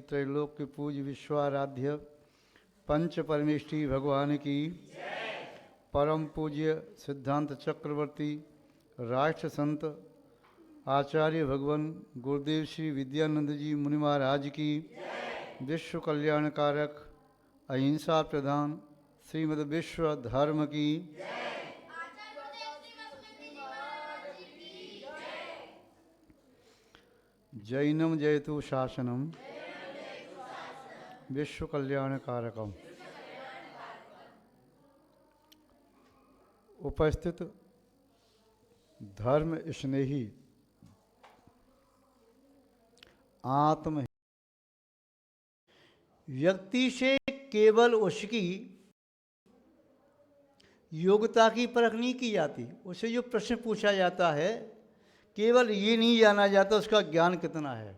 त्रैलोक्य पूज्य विश्वाराध्य पंच परमेष्ठी भगवान की, परम पूज्य सिद्धांत चक्रवर्ती राष्ट्र संत आचार्य भगवान गुरुदेव श्री विद्यानंद जी मुनि महाराज की, विश्व कल्याणकारक अहिंसा प्रधान श्रीमद् विश्व धर्म की, जैनम जयतु शासनम विश्व कल्याणकारकम। उपस्थित धर्म स्नेही आत्म व्यक्ति से केवल उसकी योग्यता की परख नहीं की जाती। उससे जो प्रश्न पूछा जाता है केवल ये नहीं जाना जाता उसका ज्ञान कितना है।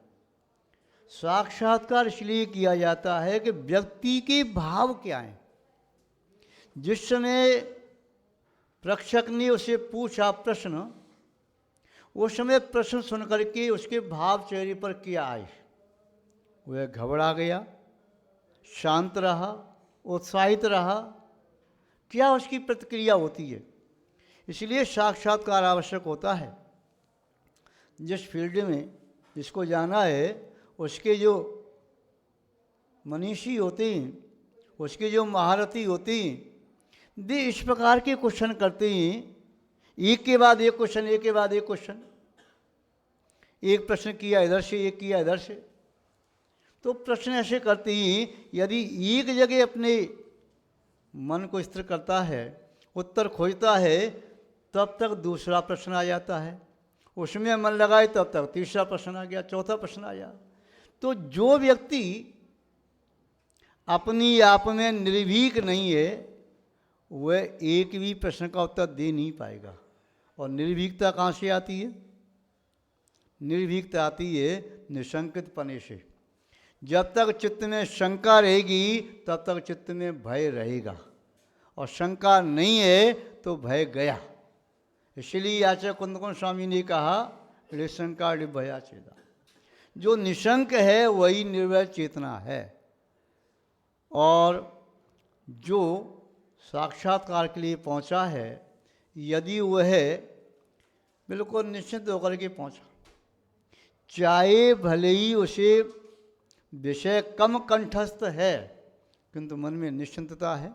साक्षात्कार इसलिए किया जाता है कि व्यक्ति के भाव क्या हैं। जिस समय प्रेक्षक ने उसे पूछा प्रश्न, उस समय प्रश्न सुनकर के उसके भाव चेहरे पर क्या आए। वह घबरा गया, शांत रहा, उत्साहित रहा, क्या उसकी प्रतिक्रिया होती है। इसलिए साक्षात्कार आवश्यक होता है। जिस फील्ड में जिसको जाना है उसके जो मनीषी होते हैं, उसके जो महारथी होते हैं, वे इस प्रकार के क्वेश्चन करते हैं, एक के बाद एक क्वेश्चन, एक के बाद एक क्वेश्चन। एक प्रश्न किया इधर से, एक किया इधर से, तो प्रश्न ऐसे करते हैं। यदि एक जगह अपने मन को स्थिर करता है, उत्तर खोजता है, तब तक दूसरा प्रश्न आ जाता है। उसमें मन लगाए तब तक तीसरा प्रश्न आ गया, चौथा प्रश्न आ गया। तो जो व्यक्ति अपनी आप में निर्भीक नहीं है वह एक भी प्रश्न का उत्तर दे नहीं पाएगा। और निर्भीकता कहाँ से आती है? निर्भीकता आती है निशंकित पने से। जब तक चित्त में शंका रहेगी तब तक चित्त में भय रहेगा, और शंका नहीं है तो भय गया। इसलिए आचार्य कुंदकुंद स्वामी ने कहा निशंका निर्भया चेता। जो निशंक है वही निर्भय चेतना है। और जो साक्षात्कार के लिए पहुंचा है, यदि वह बिल्कुल निश्चिंत होकर के पहुंचा, चाहे भले ही उसे विषय कम कंठस्थ है, किंतु मन में निश्चिंतता है,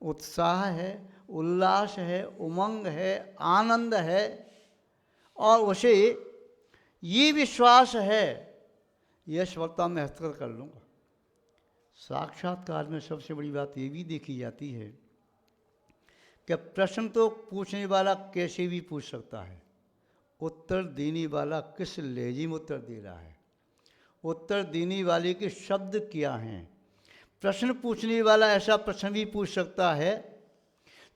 उत्साह है, उल्लास है, उमंग है, आनंद है, और उसे ये विश्वास है यह सफलता में हस्तगत कर लूँगा। साक्षात्कार में सबसे बड़ी बात ये भी देखी जाती है कि प्रश्न तो पूछने वाला कैसे भी पूछ सकता है, उत्तर देने वाला किस लहजे में उत्तर दे रहा है, उत्तर देने वाले के शब्द क्या हैं। प्रश्न पूछने वाला ऐसा प्रश्न भी पूछ सकता है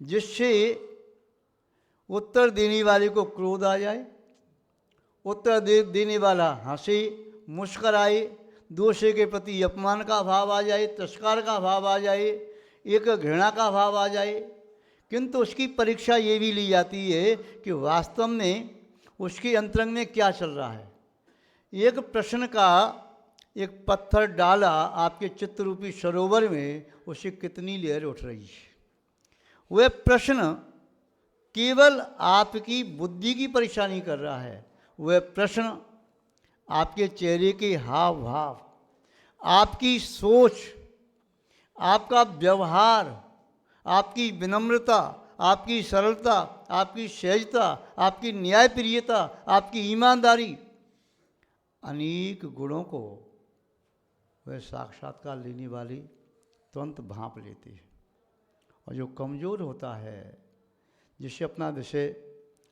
जिससे उत्तर देने वाले को क्रोध आ जाए, उत्तर देने वाला हंसे, मुस्कराए, दूसरे के प्रति अपमान का भाव आ जाए, तिरस्कार का भाव आ जाए, एक घृणा का भाव आ जाए। किंतु उसकी परीक्षा ये भी ली जाती है कि वास्तव में उसके अंतरंग में क्या चल रहा है। एक प्रश्न का एक पत्थर डाला आपके चित्तरूपी सरोवर में, उससे कितनी लहर उठ रही है। वह प्रश्न केवल आपकी बुद्धि की परीक्षा नहीं कर रहा है, वह प्रश्न आपके चेहरे के हाव भाव, आपकी सोच, आपका व्यवहार, आपकी विनम्रता, आपकी सरलता, आपकी सहजता, आपकी न्यायप्रियता, आपकी ईमानदारी, अनेक गुणों को वह साक्षात्कार लेने वाली तुरंत भांप लेती है। और जो कमज़ोर होता है, जिसे अपना विषय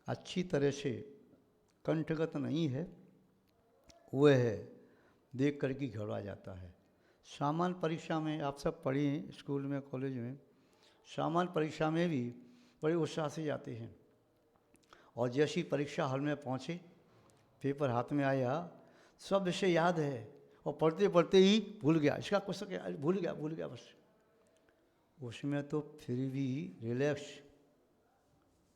अच्छी तरह से कंठगत नहीं है, वह देख कर के घबरा जाता है। सामान्य परीक्षा में आप सब पढ़े हैं, स्कूल में, कॉलेज में, सामान्य परीक्षा में भी बड़े उत्साह से जाते हैं। और जैसी परीक्षा हॉल में पहुँचे, पेपर हाथ में आया, सब विषय याद है, और पढ़ते पढ़ते ही भूल गया, इसका क्वेश्चन भूल गया बस। उसमें तो फिर भी रिलैक्स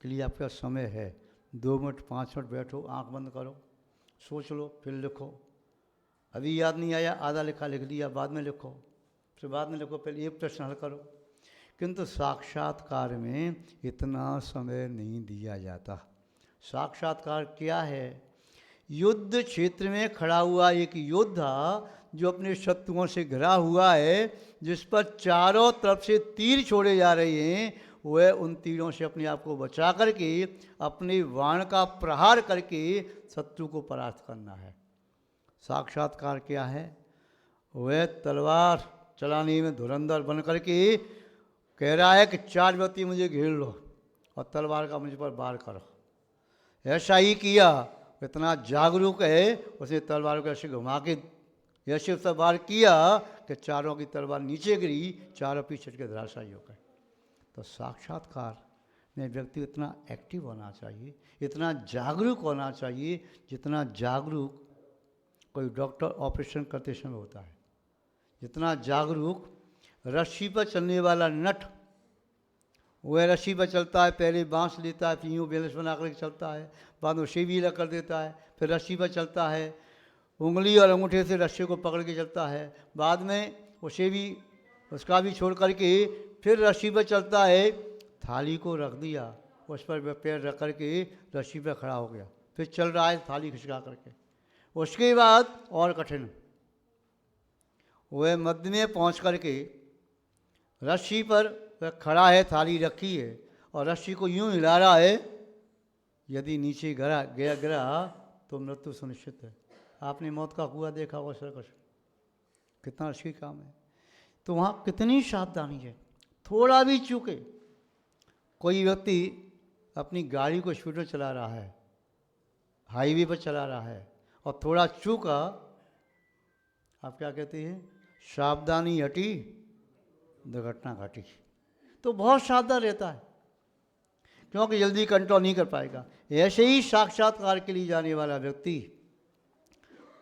के लिए आपका समय है। 2 मिनट 5 मिनट बैठो, आंख बंद करो, सोच लो, फिर लिखो। अभी याद नहीं आया, आधा लिखा लिख लिया, बाद में लिखो, फिर बाद में लिखो, पहले एक प्रश्न हल करो। किंतु साक्षात्कार में इतना समय नहीं दिया जाता। साक्षात्कार क्या है? युद्ध क्षेत्र में खड़ा हुआ एक योद्धा जो अपने शत्रुओं से घिरा हुआ है, जिस पर चारों तरफ से तीर छोड़े जा रहे हैं, वह उन तीरों से अपने आप को बचा करके अपने बाण का प्रहार करके शत्रु को परास्त करना है। साक्षात्कार क्या है? वह तलवार चलाने में धुरंधर बन करके कह रहा है कि 4 व्यक्ति मुझे घेर लो और तलवार का मुझ पर वार करो। ऐसा ही किया, इतना जागरूक है, उसने तलवार को ऐसे घुमा के ऐसे उससे वार किया कि चारों की तलवार नीचे गिरी, चारों पीछे के धराशायी हो गए। तो साक्षात्कार में व्यक्ति इतना एक्टिव होना चाहिए, इतना जागरूक होना चाहिए, जितना जागरूक कोई डॉक्टर ऑपरेशन करते समय होता है, जितना जागरूक रस्सी पर चलने वाला नट, वह रस्सी पर चलता है, पहले बांस लेता है, फिर यूँ बैलेंस बना कर चलता है, बाद में उसे भी अलग कर देता है, फिर रस्सी पर चलता है, उंगली और अंगूठे से रस्सी को पकड़ के चलता है, बाद में उसे भी उसका भी छोड़ करके फिर रस्सी पर चलता है। थाली को रख दिया, उस पर पैर रख करके रस्सी पर खड़ा हो गया, फिर चल रहा है थाली खिसका करके। उसके बाद और कठिन, वह मध्य में पहुँच करके रस्सी पर वह खड़ा है, थाली रखी है और रस्सी को यूं हिला रहा है, यदि नीचे गिरा तो मृत्यु सुनिश्चित है। आपने मौत का कुआं देखा होगा सर्कस, कितना अच्छी काम है। तो वहाँ कितनी सावधानी है, थोड़ा भी चूके, कोई व्यक्ति अपनी गाड़ी को स्पीड में चला रहा है, हाईवे पर चला रहा है और थोड़ा चूका, आप क्या कहते हैं, सावधानी हटी दुर्घटना घटी। तो बहुत सावधान रहता है, क्योंकि जल्दी कंट्रोल नहीं कर पाएगा। ऐसे ही साक्षात्कार के लिए जाने वाला व्यक्ति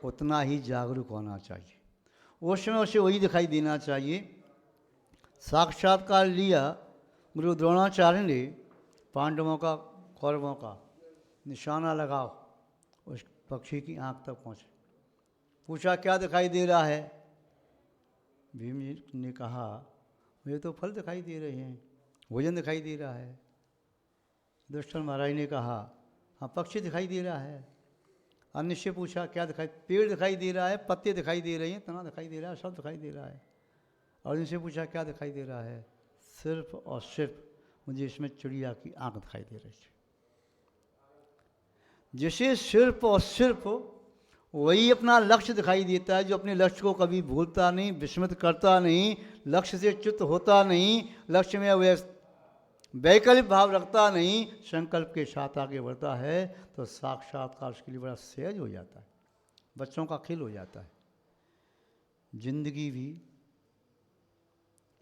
उतना ही जागरूक होना चाहिए, उस समय उसे वही दिखाई देना चाहिए। साक्षात्कार लिया गुरु द्रोणाचार्य ने पांडवों का, कौरवों का, निशाना लगाओ, उस पक्षी की आंख तक पहुँचे। पूछा क्या दिखाई दे रहा है? भीम जी ने कहा मुझे तो फल दिखाई दे रहे हैं, भोजन दिखाई दे रहा है। दुष्टन महाराज ने कहा हाँ पक्षी दिखाई दे रहा है। अन्य से पूछा क्या दिखाई? पेड़ दिखाई दे रहा है, पत्ते दिखाई दे रहे हैं, तना दिखाई दे रहा है, सब दिखाई दे रहा है। और इनसे पूछा क्या दिखाई दे रहा है? सिर्फ और सिर्फ मुझे इसमें चिड़िया की आंख दिखाई दे रही है। जिसे सिर्फ और सिर्फ वही अपना लक्ष्य दिखाई देता है, जो अपने लक्ष्य को कभी भूलता नहीं, विस्मृत करता नहीं, लक्ष्य से च्युत होता नहीं, लक्ष्य में वह वैकल्पिक भाव रखता नहीं, संकल्प के साथ आगे बढ़ता है, तो साक्षात्कार उसके लिए बड़ा सहज हो जाता है, बच्चों का खेल हो जाता है। जिंदगी भी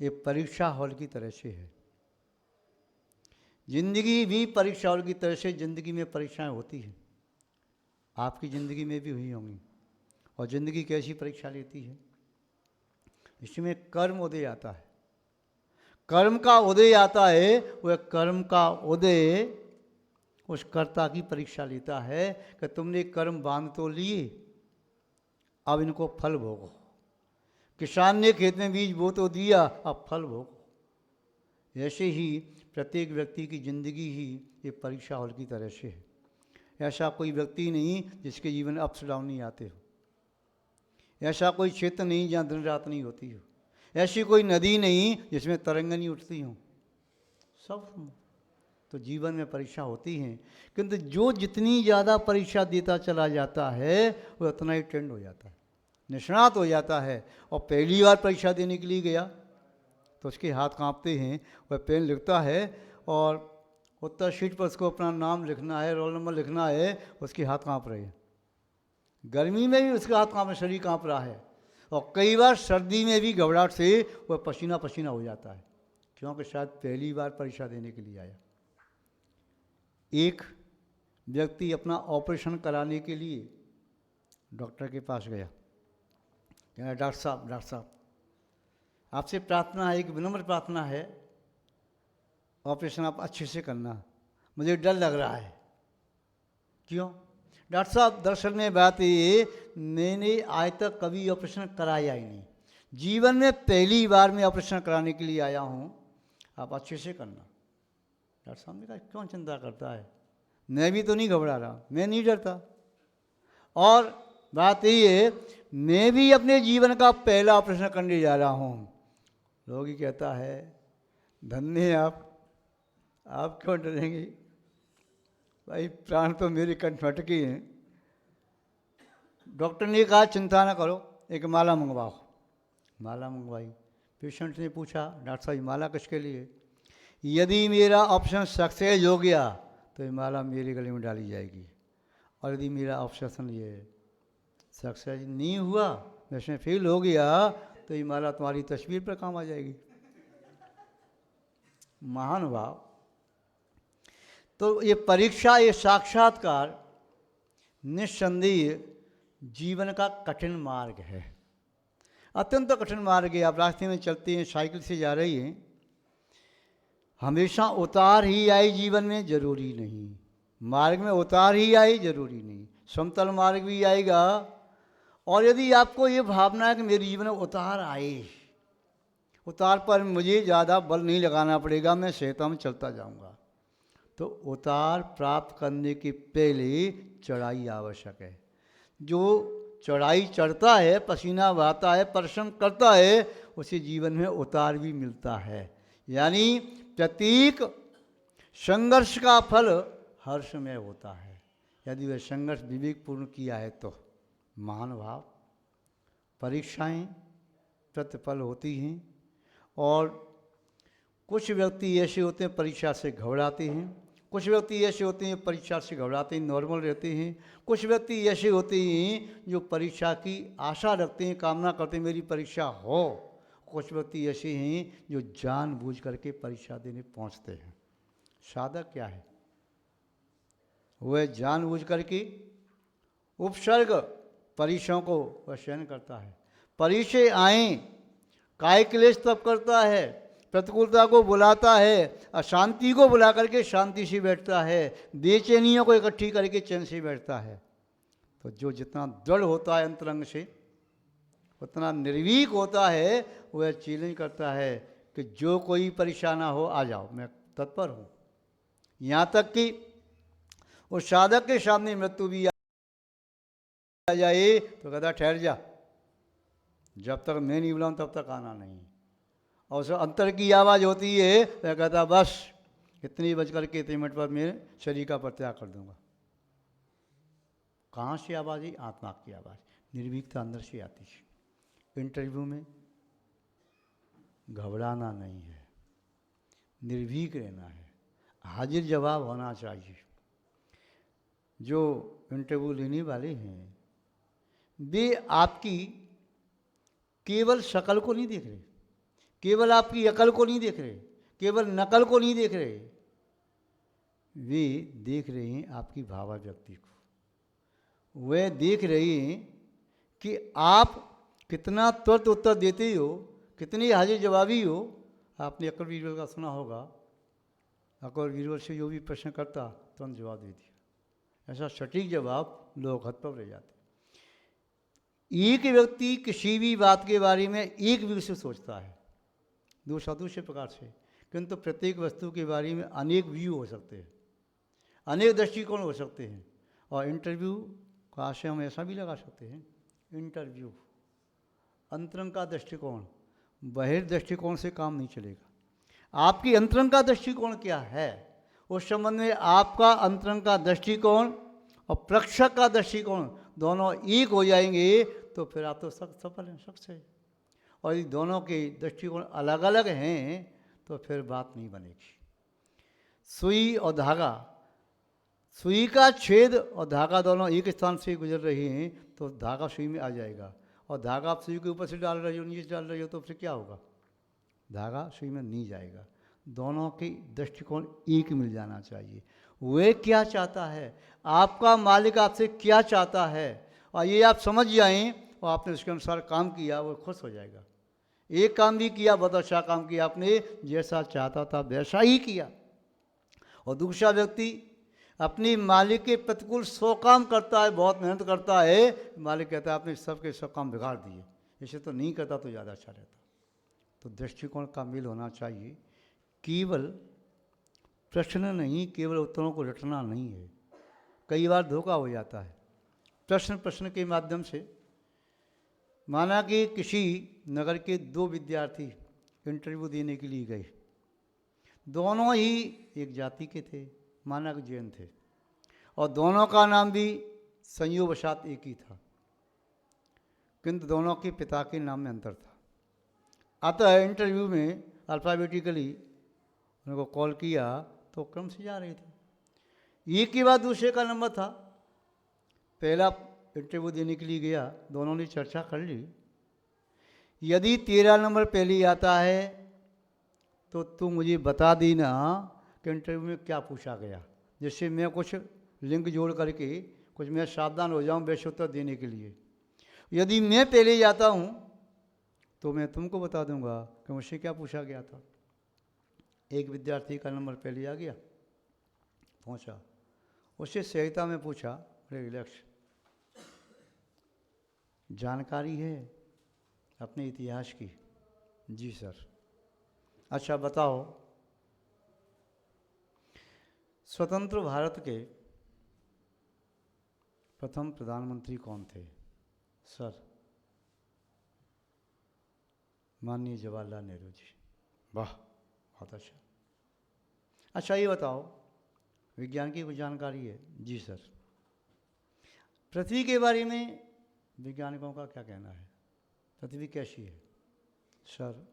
एक परीक्षा हॉल की तरह से है। जिंदगी भी परीक्षा हॉल की तरह से, जिंदगी में परीक्षाएं होती हैं, आपकी ज़िंदगी में भी हुई होंगी। और ज़िंदगी कैसी परीक्षा लेती है? इसमें कर्म उदय आता है, कर्म का उदय आता है। वह कर्म का उदय उस कर्ता की परीक्षा लेता है कि तुमने कर्म बांध तो लिए, अब इनको फल भोगो। किसान ने खेत में बीज बो तो दिया, अब फल भोगो। ऐसे ही प्रत्येक व्यक्ति की ज़िंदगी ही एक परीक्षा हॉल की तरह से है। ऐसा कोई व्यक्ति नहीं जिसके जीवन में अप्स डाउन नहीं आते हो, ऐसा कोई क्षेत्र नहीं जहाँ दिन रात नहीं होती हो, ऐसी कोई नदी नहीं जिसमें तरंग नहीं उठती हों। सब तो जीवन में परीक्षा होती हैं, किंतु जो जितनी ज़्यादा परीक्षा देता चला जाता है वो उतना ही ट्रेंड हो जाता है, निष्णात हो जाता है। और पहली बार परीक्षा देने के लिए गया तो उसके हाथ कांपते हैं, वह पेन लिखता है और उत्तर शीट पर उसको अपना नाम लिखना है, रोल नंबर लिखना है, उसके हाथ कांप रहे हैं। गर्मी में भी उसका हाथ कांप, शरीर कांप रहा है, और कई बार सर्दी में भी घबराहट से वह पसीना पसीना हो जाता है, क्योंकि शायद पहली बार परीक्षा देने के लिए आया। एक व्यक्ति अपना ऑपरेशन कराने के लिए डॉक्टर के पास गया, कहा डॉक्टर साहब आपसे प्रार्थना है, एक विनम्र प्रार्थना है, ऑपरेशन आप अच्छे से करना, मुझे डर लग रहा है। क्यों? डॉक्टर साहब दरअसल में बात ये, मैंने आज तक कभी ऑपरेशन कराया ही नहीं, जीवन में पहली बार मैं ऑपरेशन कराने के लिए आया हूँ, आप अच्छे से करना। डॉक्टर साहब ने कहा क्यों चिंता करता है, मैं भी तो नहीं घबरा रहा, मैं नहीं डरता। और बात ये है, मैं भी अपने जीवन का पहला ऑपरेशन करने जा रहा हूँ। लोग ही कहता है धन्य है आप क्यों डरेंगे भाई, प्राण तो मेरे कंठ में अटके हैं। डॉक्टर ने कहा चिंता ना करो, एक माला मंगवाओ। माला मंगवाई। पेशेंट ने पूछा डॉक्टर साहब माला किसके लिए? यदि मेरा ऑप्शन सक्सेस हो गया तो ये माला मेरे गले में डाली जाएगी, और यदि मेरा ऑप्शन ये सक्सेस नहीं हुआ, वैसे फेल हो गया, तो ये माला तुम्हारी तस्वीर पर काम आ जाएगी। महान भाव। तो ये परीक्षा, ये साक्षात्कार निस्संदेह जीवन का कठिन मार्ग है, अत्यंत कठिन मार्ग है। आप रास्ते में चलते हैं, साइकिल से जा रही हैं, हमेशा उतार ही आए जीवन में जरूरी नहीं, मार्ग में उतार ही आए जरूरी नहीं, समतल मार्ग भी आएगा। और यदि आपको ये भावना है कि मेरे जीवन में उतार आए, उतार पर मुझे ज़्यादा बल नहीं लगाना पड़ेगा, मैं सहता में चलता जाऊंगा, तो उतार प्राप्त करने के पहले चढ़ाई आवश्यक है। जो चढ़ाई चढ़ता है, पसीना बहाता है, परिश्रम करता है, उसे जीवन में उतार भी मिलता है। यानी प्रत्येक संघर्ष का फल हर्ष में होता है, यदि वह संघर्ष विवेकपूर्ण किया है तो। महान भाव। परीक्षाएं प्रतिफल होती हैं, और कुछ व्यक्ति ऐसे होते हैं परीक्षा से घबराते हैं, कुछ व्यक्ति ऐसे होते हैं परीक्षा से घबराते हैं, नॉर्मल रहते हैं, कुछ व्यक्ति ऐसे होते हैं जो परीक्षा की आशा रखते हैं, कामना करते हैं मेरी परीक्षा हो, कुछ व्यक्ति ऐसे हैं जो जानबूझ करके परीक्षा देने पहुंचते हैं। साधक क्या है? वह जानबूझ करके उपसर्ग परीक्षाओं को वह सहन करता है, परीक्षे आए काय क्लेश तब करता है, प्रतिकूलता को बुलाता है, अशांति को बुला करके शांति से बैठता है, बेचैनियों को इकट्ठी करके चैन से बैठता है। तो जो जितना दृढ़ होता है अंतरंग से, उतना निर्भीक होता है, वह चैलेंज करता है कि जो कोई परेशान हो आ जाओ, मैं तत्पर हूँ। यहाँ तक कि उस साधक के सामने मृत्यु भी आ जाए तो कहता ठहर जा, जब तक मैं नहीं बुलाऊँ तब तक आना नहीं। और उस अंतर की आवाज़ होती है, वह कहता बस इतनी बज करके इतने मिनट पर मैं शरीर का परित्याग कर दूंगा। कहाँ से आवाज़ आई? आत्मा की आवाज़, निर्भीकता अंदर से आती है। इंटरव्यू में घबराना नहीं है, निर्भीक रहना है, हाजिर जवाब होना चाहिए। जो इंटरव्यू लेने वाले हैं वे आपकी केवल शकल को नहीं देख रहे, केवल आपकी अकल को नहीं देख रहे, केवल नकल को नहीं देख रहे, वे देख रहे हैं आपकी भावाभिव्यक्ति को। वे देख रहे हैं कि आप कितना त्वरित उत्तर देते हो, कितनी हाजिर जवाबी हो। आपने अकबर बीरबल का सुना होगा, अकबर बीरबल से जो भी प्रश्न करता तुरंत जवाब दे दिया। ऐसा सटीक जवाब लोग हद पर रह जाते। एक व्यक्ति किसी भी बात के बारे में एक व्यू से सोचता है, दूसरे प्रकार से, किंतु प्रत्येक वस्तु के बारे में अनेक व्यू हो सकते हैं, अनेक दृष्टिकोण हो सकते हैं। और इंटरव्यू का आशय हम ऐसा भी लगा सकते हैं, इंटरव्यू अंतरंग का दृष्टिकोण, बहिर्दृष्टिकोण से काम नहीं चलेगा। आपकी अंतरंग का दृष्टिकोण क्या है, उस संबंध में आपका अंतरंग का दृष्टिकोण और प्रेक्षक का दृष्टिकोण दोनों एक हो जाएंगे तो फिर आप तो सफल हैं, सक्सेस है। और यदि दोनों के दृष्टिकोण अलग अलग हैं तो फिर बात नहीं बनेगी। सुई और धागा, सुई का छेद और धागा दोनों एक स्थान से गुजर रहे हैं तो धागा सुई में आ जाएगा, और धागा आप सुई के ऊपर से डाल रहे हो, नीचे डाल रहे हो, तो फिर क्या होगा? धागा सुई में नहीं जाएगा। दोनों की दृष्टिकोण एक मिल जाना चाहिए। वे क्या चाहता है, आपका मालिक आपसे क्या चाहता है, और ये आप समझ जाएं और आपने उसके अनुसार काम किया, वो खुश हो जाएगा। एक काम भी किया, बहुत अच्छा काम किया आपने, जैसा चाहता था वैसा ही किया। और दूसरा व्यक्ति अपनी मालिक के प्रतिकूल 100 काम करता है, बहुत मेहनत करता है, मालिक कहता है आपने सबके 100 काम बिगाड़ दिए, इसे तो नहीं करता तो ज़्यादा अच्छा रहता। तो दृष्टिकोण का मेल होना चाहिए। केवल प्रश्न नहीं, केवल उत्तरों को रटना नहीं है। कई बार धोखा हो जाता है। प्रश्न के माध्यम से, माना कि किसी नगर के 2 विद्यार्थी इंटरव्यू देने के लिए गए, दोनों ही एक जाति के थे, माना कि जैन थे, और दोनों का नाम भी संयोगवशात एक ही था, किंतु दोनों के पिता के नाम में अंतर था। अतः इंटरव्यू में अल्फ़ाबेटिकली उनको कॉल किया तो क्रम से जा रहे थे। एक के बाद दूसरे का नंबर था। पहला इंटरव्यू देने के लिए गया, दोनों ने चर्चा कर ली, यदि 13 नंबर पहले आता है तो तू मुझे बता देना कि इंटरव्यू में क्या पूछा गया, जिससे मैं कुछ लिंक जोड़ करके कुछ मैं सावधान हो जाऊं वैसे उत्तर देने के लिए। यदि मैं पहले जाता हूं तो मैं तुमको बता दूंगा कि मुझसे क्या पूछा गया था। एक विद्यार्थी का नंबर पहले आ गया, पहुंचा, उससे सहजता में पूछा, अरे रिलैक्स, जानकारी है अपने इतिहास की? जी सर। अच्छा बताओ, स्वतंत्र भारत के प्रथम प्रधानमंत्री कौन थे? सर, माननीय जवाहरलाल नेहरू जी। वाह, बहुत अच्छा। अच्छा ये बताओ, विज्ञान की कुछ जानकारी है? जी सर। पृथ्वी के बारे में वैज्ञानिकों का क्या कहना है? पृथ्वी कैसी है? सर,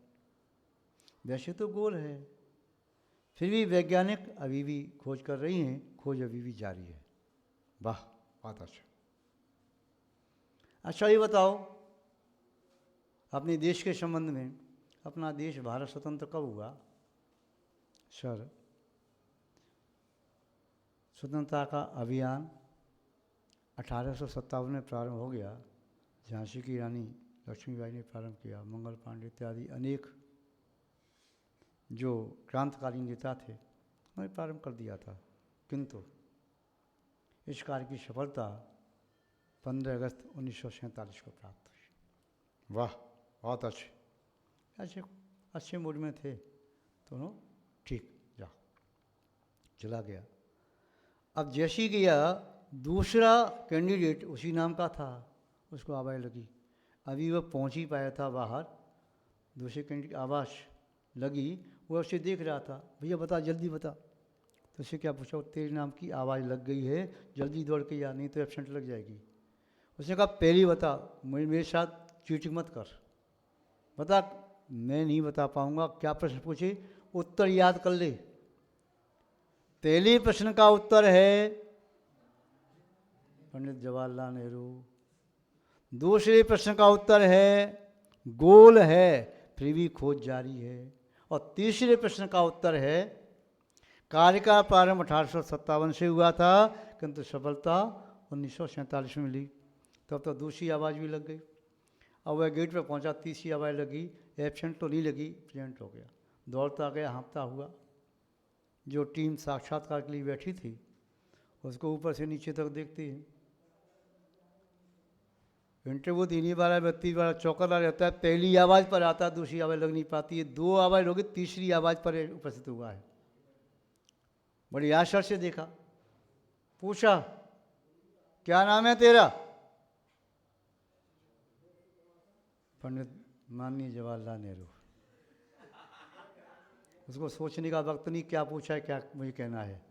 वैसे तो गोल है, फिर भी वैज्ञानिक अभी भी खोज कर रही हैं, खोज अभी भी जारी है। वाह, बहुत अच्छा। अच्छा ये बताओ, अपने देश के संबंध में, अपना देश भारत स्वतंत्र कब हुआ? सर, स्वतंत्रता का अभियान 1857 में प्रारंभ हो गया। झांसी की रानी लक्ष्मीबाई ने प्रारंभ किया, मंगल पांडे इत्यादि अनेक जो क्रांतिकारी नेता थे उन्होंने प्रारंभ कर दिया था, किंतु इस कार्य की सफलता 15 अगस्त 1947 को प्राप्त हुई। वाह, बहुत अच्छे, अच्छे मूड में थे दोनों। ठीक, जा चला गया। अब जैसी गया, दूसरा कैंडिडेट उसी नाम का था, उसको आवाज़ लगी, अभी वह पहुंच ही पाया था बाहर, दूसरे कैंडिडेट आवाज़ लगी, वो उसे देख रहा था, भैया बता, जल्दी बता। तो उससे क्या पूछा? तेरे नाम की आवाज़ लग गई है, जल्दी दौड़ के या, नहीं तो एब्सेंट लग जाएगी। उसने कहा पहले बता, मेरे साथ चीटिंग मत कर, बता। मैं नहीं बता पाऊंगा, क्या प्रश्न पूछे? उत्तर याद कर ले। पहले प्रश्न का उत्तर है पंडित जवाहरलाल नेहरू, दूसरे प्रश्न का उत्तर है गोल है फिर भी खोज जारी है, और तीसरे प्रश्न का उत्तर है कार्य का प्रारंभ 1857 से हुआ था, किंतु सफलता 1947 में मिली। तब तो दूसरी आवाज़ भी लग गई। अब वह गेट पर पहुंचा, तीसरी आवाज़ लगी, एब्सेंट तो नहीं लगी, प्रेजेंट हो गया। दौड़ता गया, हाँफता हुआ। जो टीम साक्षात्कार के लिए बैठी थी उसको ऊपर से नीचे तक देखती है। इंटरव्यू देने वाला व्यक्ति बड़ा चौकन्ना रहता है, पहली आवाज़ पर आता है, दूसरी आवाज़ लग नहीं पाती है, 2 आवाज़ होगी, तीसरी आवाज़ पर उपस्थित हुआ है। बड़ी आश्चर्य से देखा, पूछा क्या नाम है तेरा? पंडित माननीय जवाहरलाल नेहरू। उसको सोचने का वक्त नहीं, क्या पूछा है, क्या मुझे कहना है।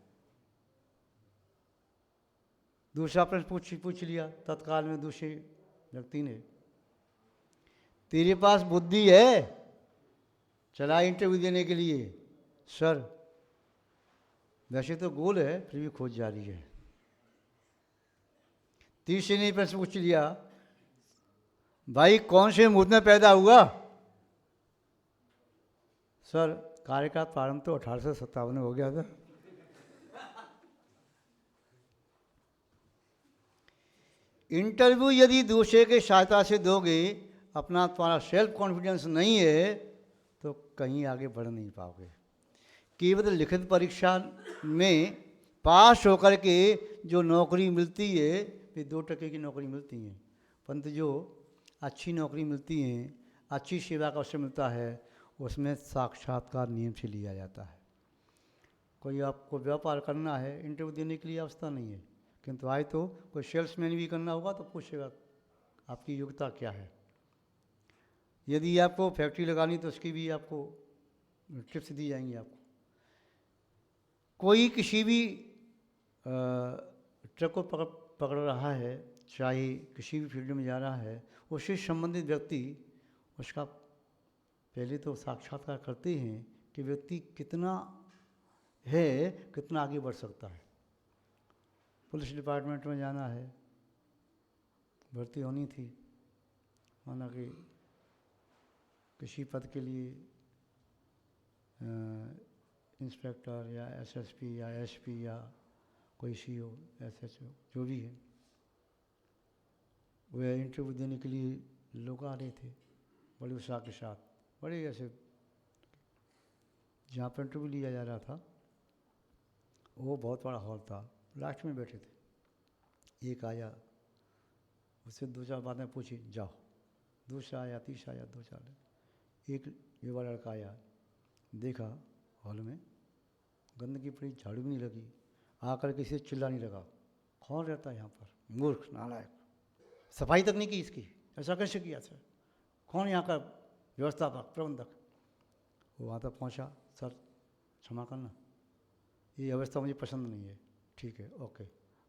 दूसरा प्रश्न पूछ लिया तत्काल में दूसरे व्यक्ति ने, तेरे पास बुद्धि है? चला इंटरव्यू देने के लिए। सर, वैसे तो गोल है फिर भी खोज जारी है। तीसरे ने प्रश्न पूछ लिया, भाई कौन से मुल्क में पैदा हुआ? सर, कार्य का प्रारंभ तो 1857 में हो गया था। इंटरव्यू यदि दूसरे के सहायता से दोगे, अपना तुम्हारा सेल्फ कॉन्फिडेंस नहीं है तो कहीं आगे बढ़ नहीं पाओगे। केवल लिखित परीक्षा में पास होकर के जो नौकरी मिलती है वे 2% की नौकरी मिलती है, परंतु जो अच्छी नौकरी मिलती है, अच्छी सेवा का अवसर मिलता है, उसमें साक्षात्कार नियम से लिया जाता है। कोई आपको व्यापार करना है, इंटरव्यू देने के लिए अवस्था नहीं है, किंतु आए तो कोई सेल्समैन भी करना होगा तो पूछेगा आपकी योग्यता क्या है। यदि आपको फैक्ट्री लगानी तो उसकी भी आपको टिप्स दी जाएंगी आपको। कोई किसी भी ट्रक को पकड़ रहा है, चाहे किसी भी फील्ड में जा रहा है, उससे संबंधित व्यक्ति उसका पहले तो साक्षात्कार करते हैं कि व्यक्ति कितना है, कितना आगे बढ़ सकता है। पुलिस डिपार्टमेंट में जाना है, भर्ती होनी थी, माना कि किसी पद के लिए इंस्पेक्टर या एसएसपी या एसपी या कोई सीओ एसएचओ जो भी है, वह इंटरव्यू देने के लिए लोग आ रहे थे बड़े उत्साह के साथ। बड़े ऐसे जहाँ पर इंटरव्यू लिया जा रहा था वो बहुत बड़ा हॉल था, लास्ट में बैठे थे। एक आया, उससे 2-4 बातें पूछी, जाओ। दूसरा आया, तीसरा आया, 2-4। एक युवा लड़का आया, देखा हॉल में गंदगी पड़ी, झाड़ू भी नहीं लगी, आकर किसी से चिल्ला नहीं लगा, कौन रहता है यहाँ पर, मूर्ख नालायक, सफाई तक नहीं की इसकी, ऐसा कैसे किया सर, कौन यहाँ का व्यवस्थापक प्रबंधक। वो वहाँ तक पहुँचा, सर क्षमा करना, ये अवस्था मुझे पसंद नहीं है। ठीक है, ओके,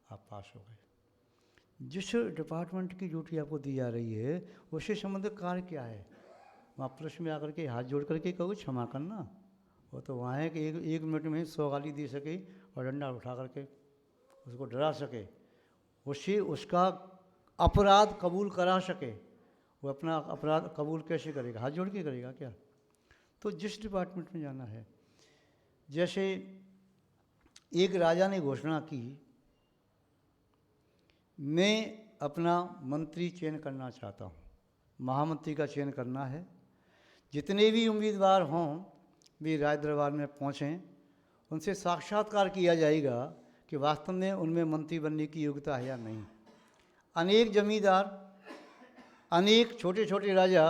आप पास हो गए। जिस डिपार्टमेंट की ड्यूटी आपको दी जा रही है उससे संबंधित कार्य क्या है, वहाँ पुलिस में आकर के हाथ जोड़ करके कहो क्षमा करना, वो तो वहाँ है कि एक मिनट में 100 गाली दे सके और डंडा उठा करके उसको डरा सके, उससे उसका अपराध कबूल करा सके। वो अपना अपराध कबूल कैसे करेगा, हाथ जोड़ के करेगा क्या। तो जिस डिपार्टमेंट में जाना है, जैसे एक राजा ने घोषणा की मैं अपना मंत्री चयन करना चाहता हूँ, महामंत्री का चयन करना है, जितने भी उम्मीदवार हों वे राज दरबार में पहुँचें, उनसे साक्षात्कार किया जाएगा कि वास्तव में उनमें मंत्री बनने की योग्यता है या नहीं। अनेक जमींदार, अनेक छोटे छोटे राजा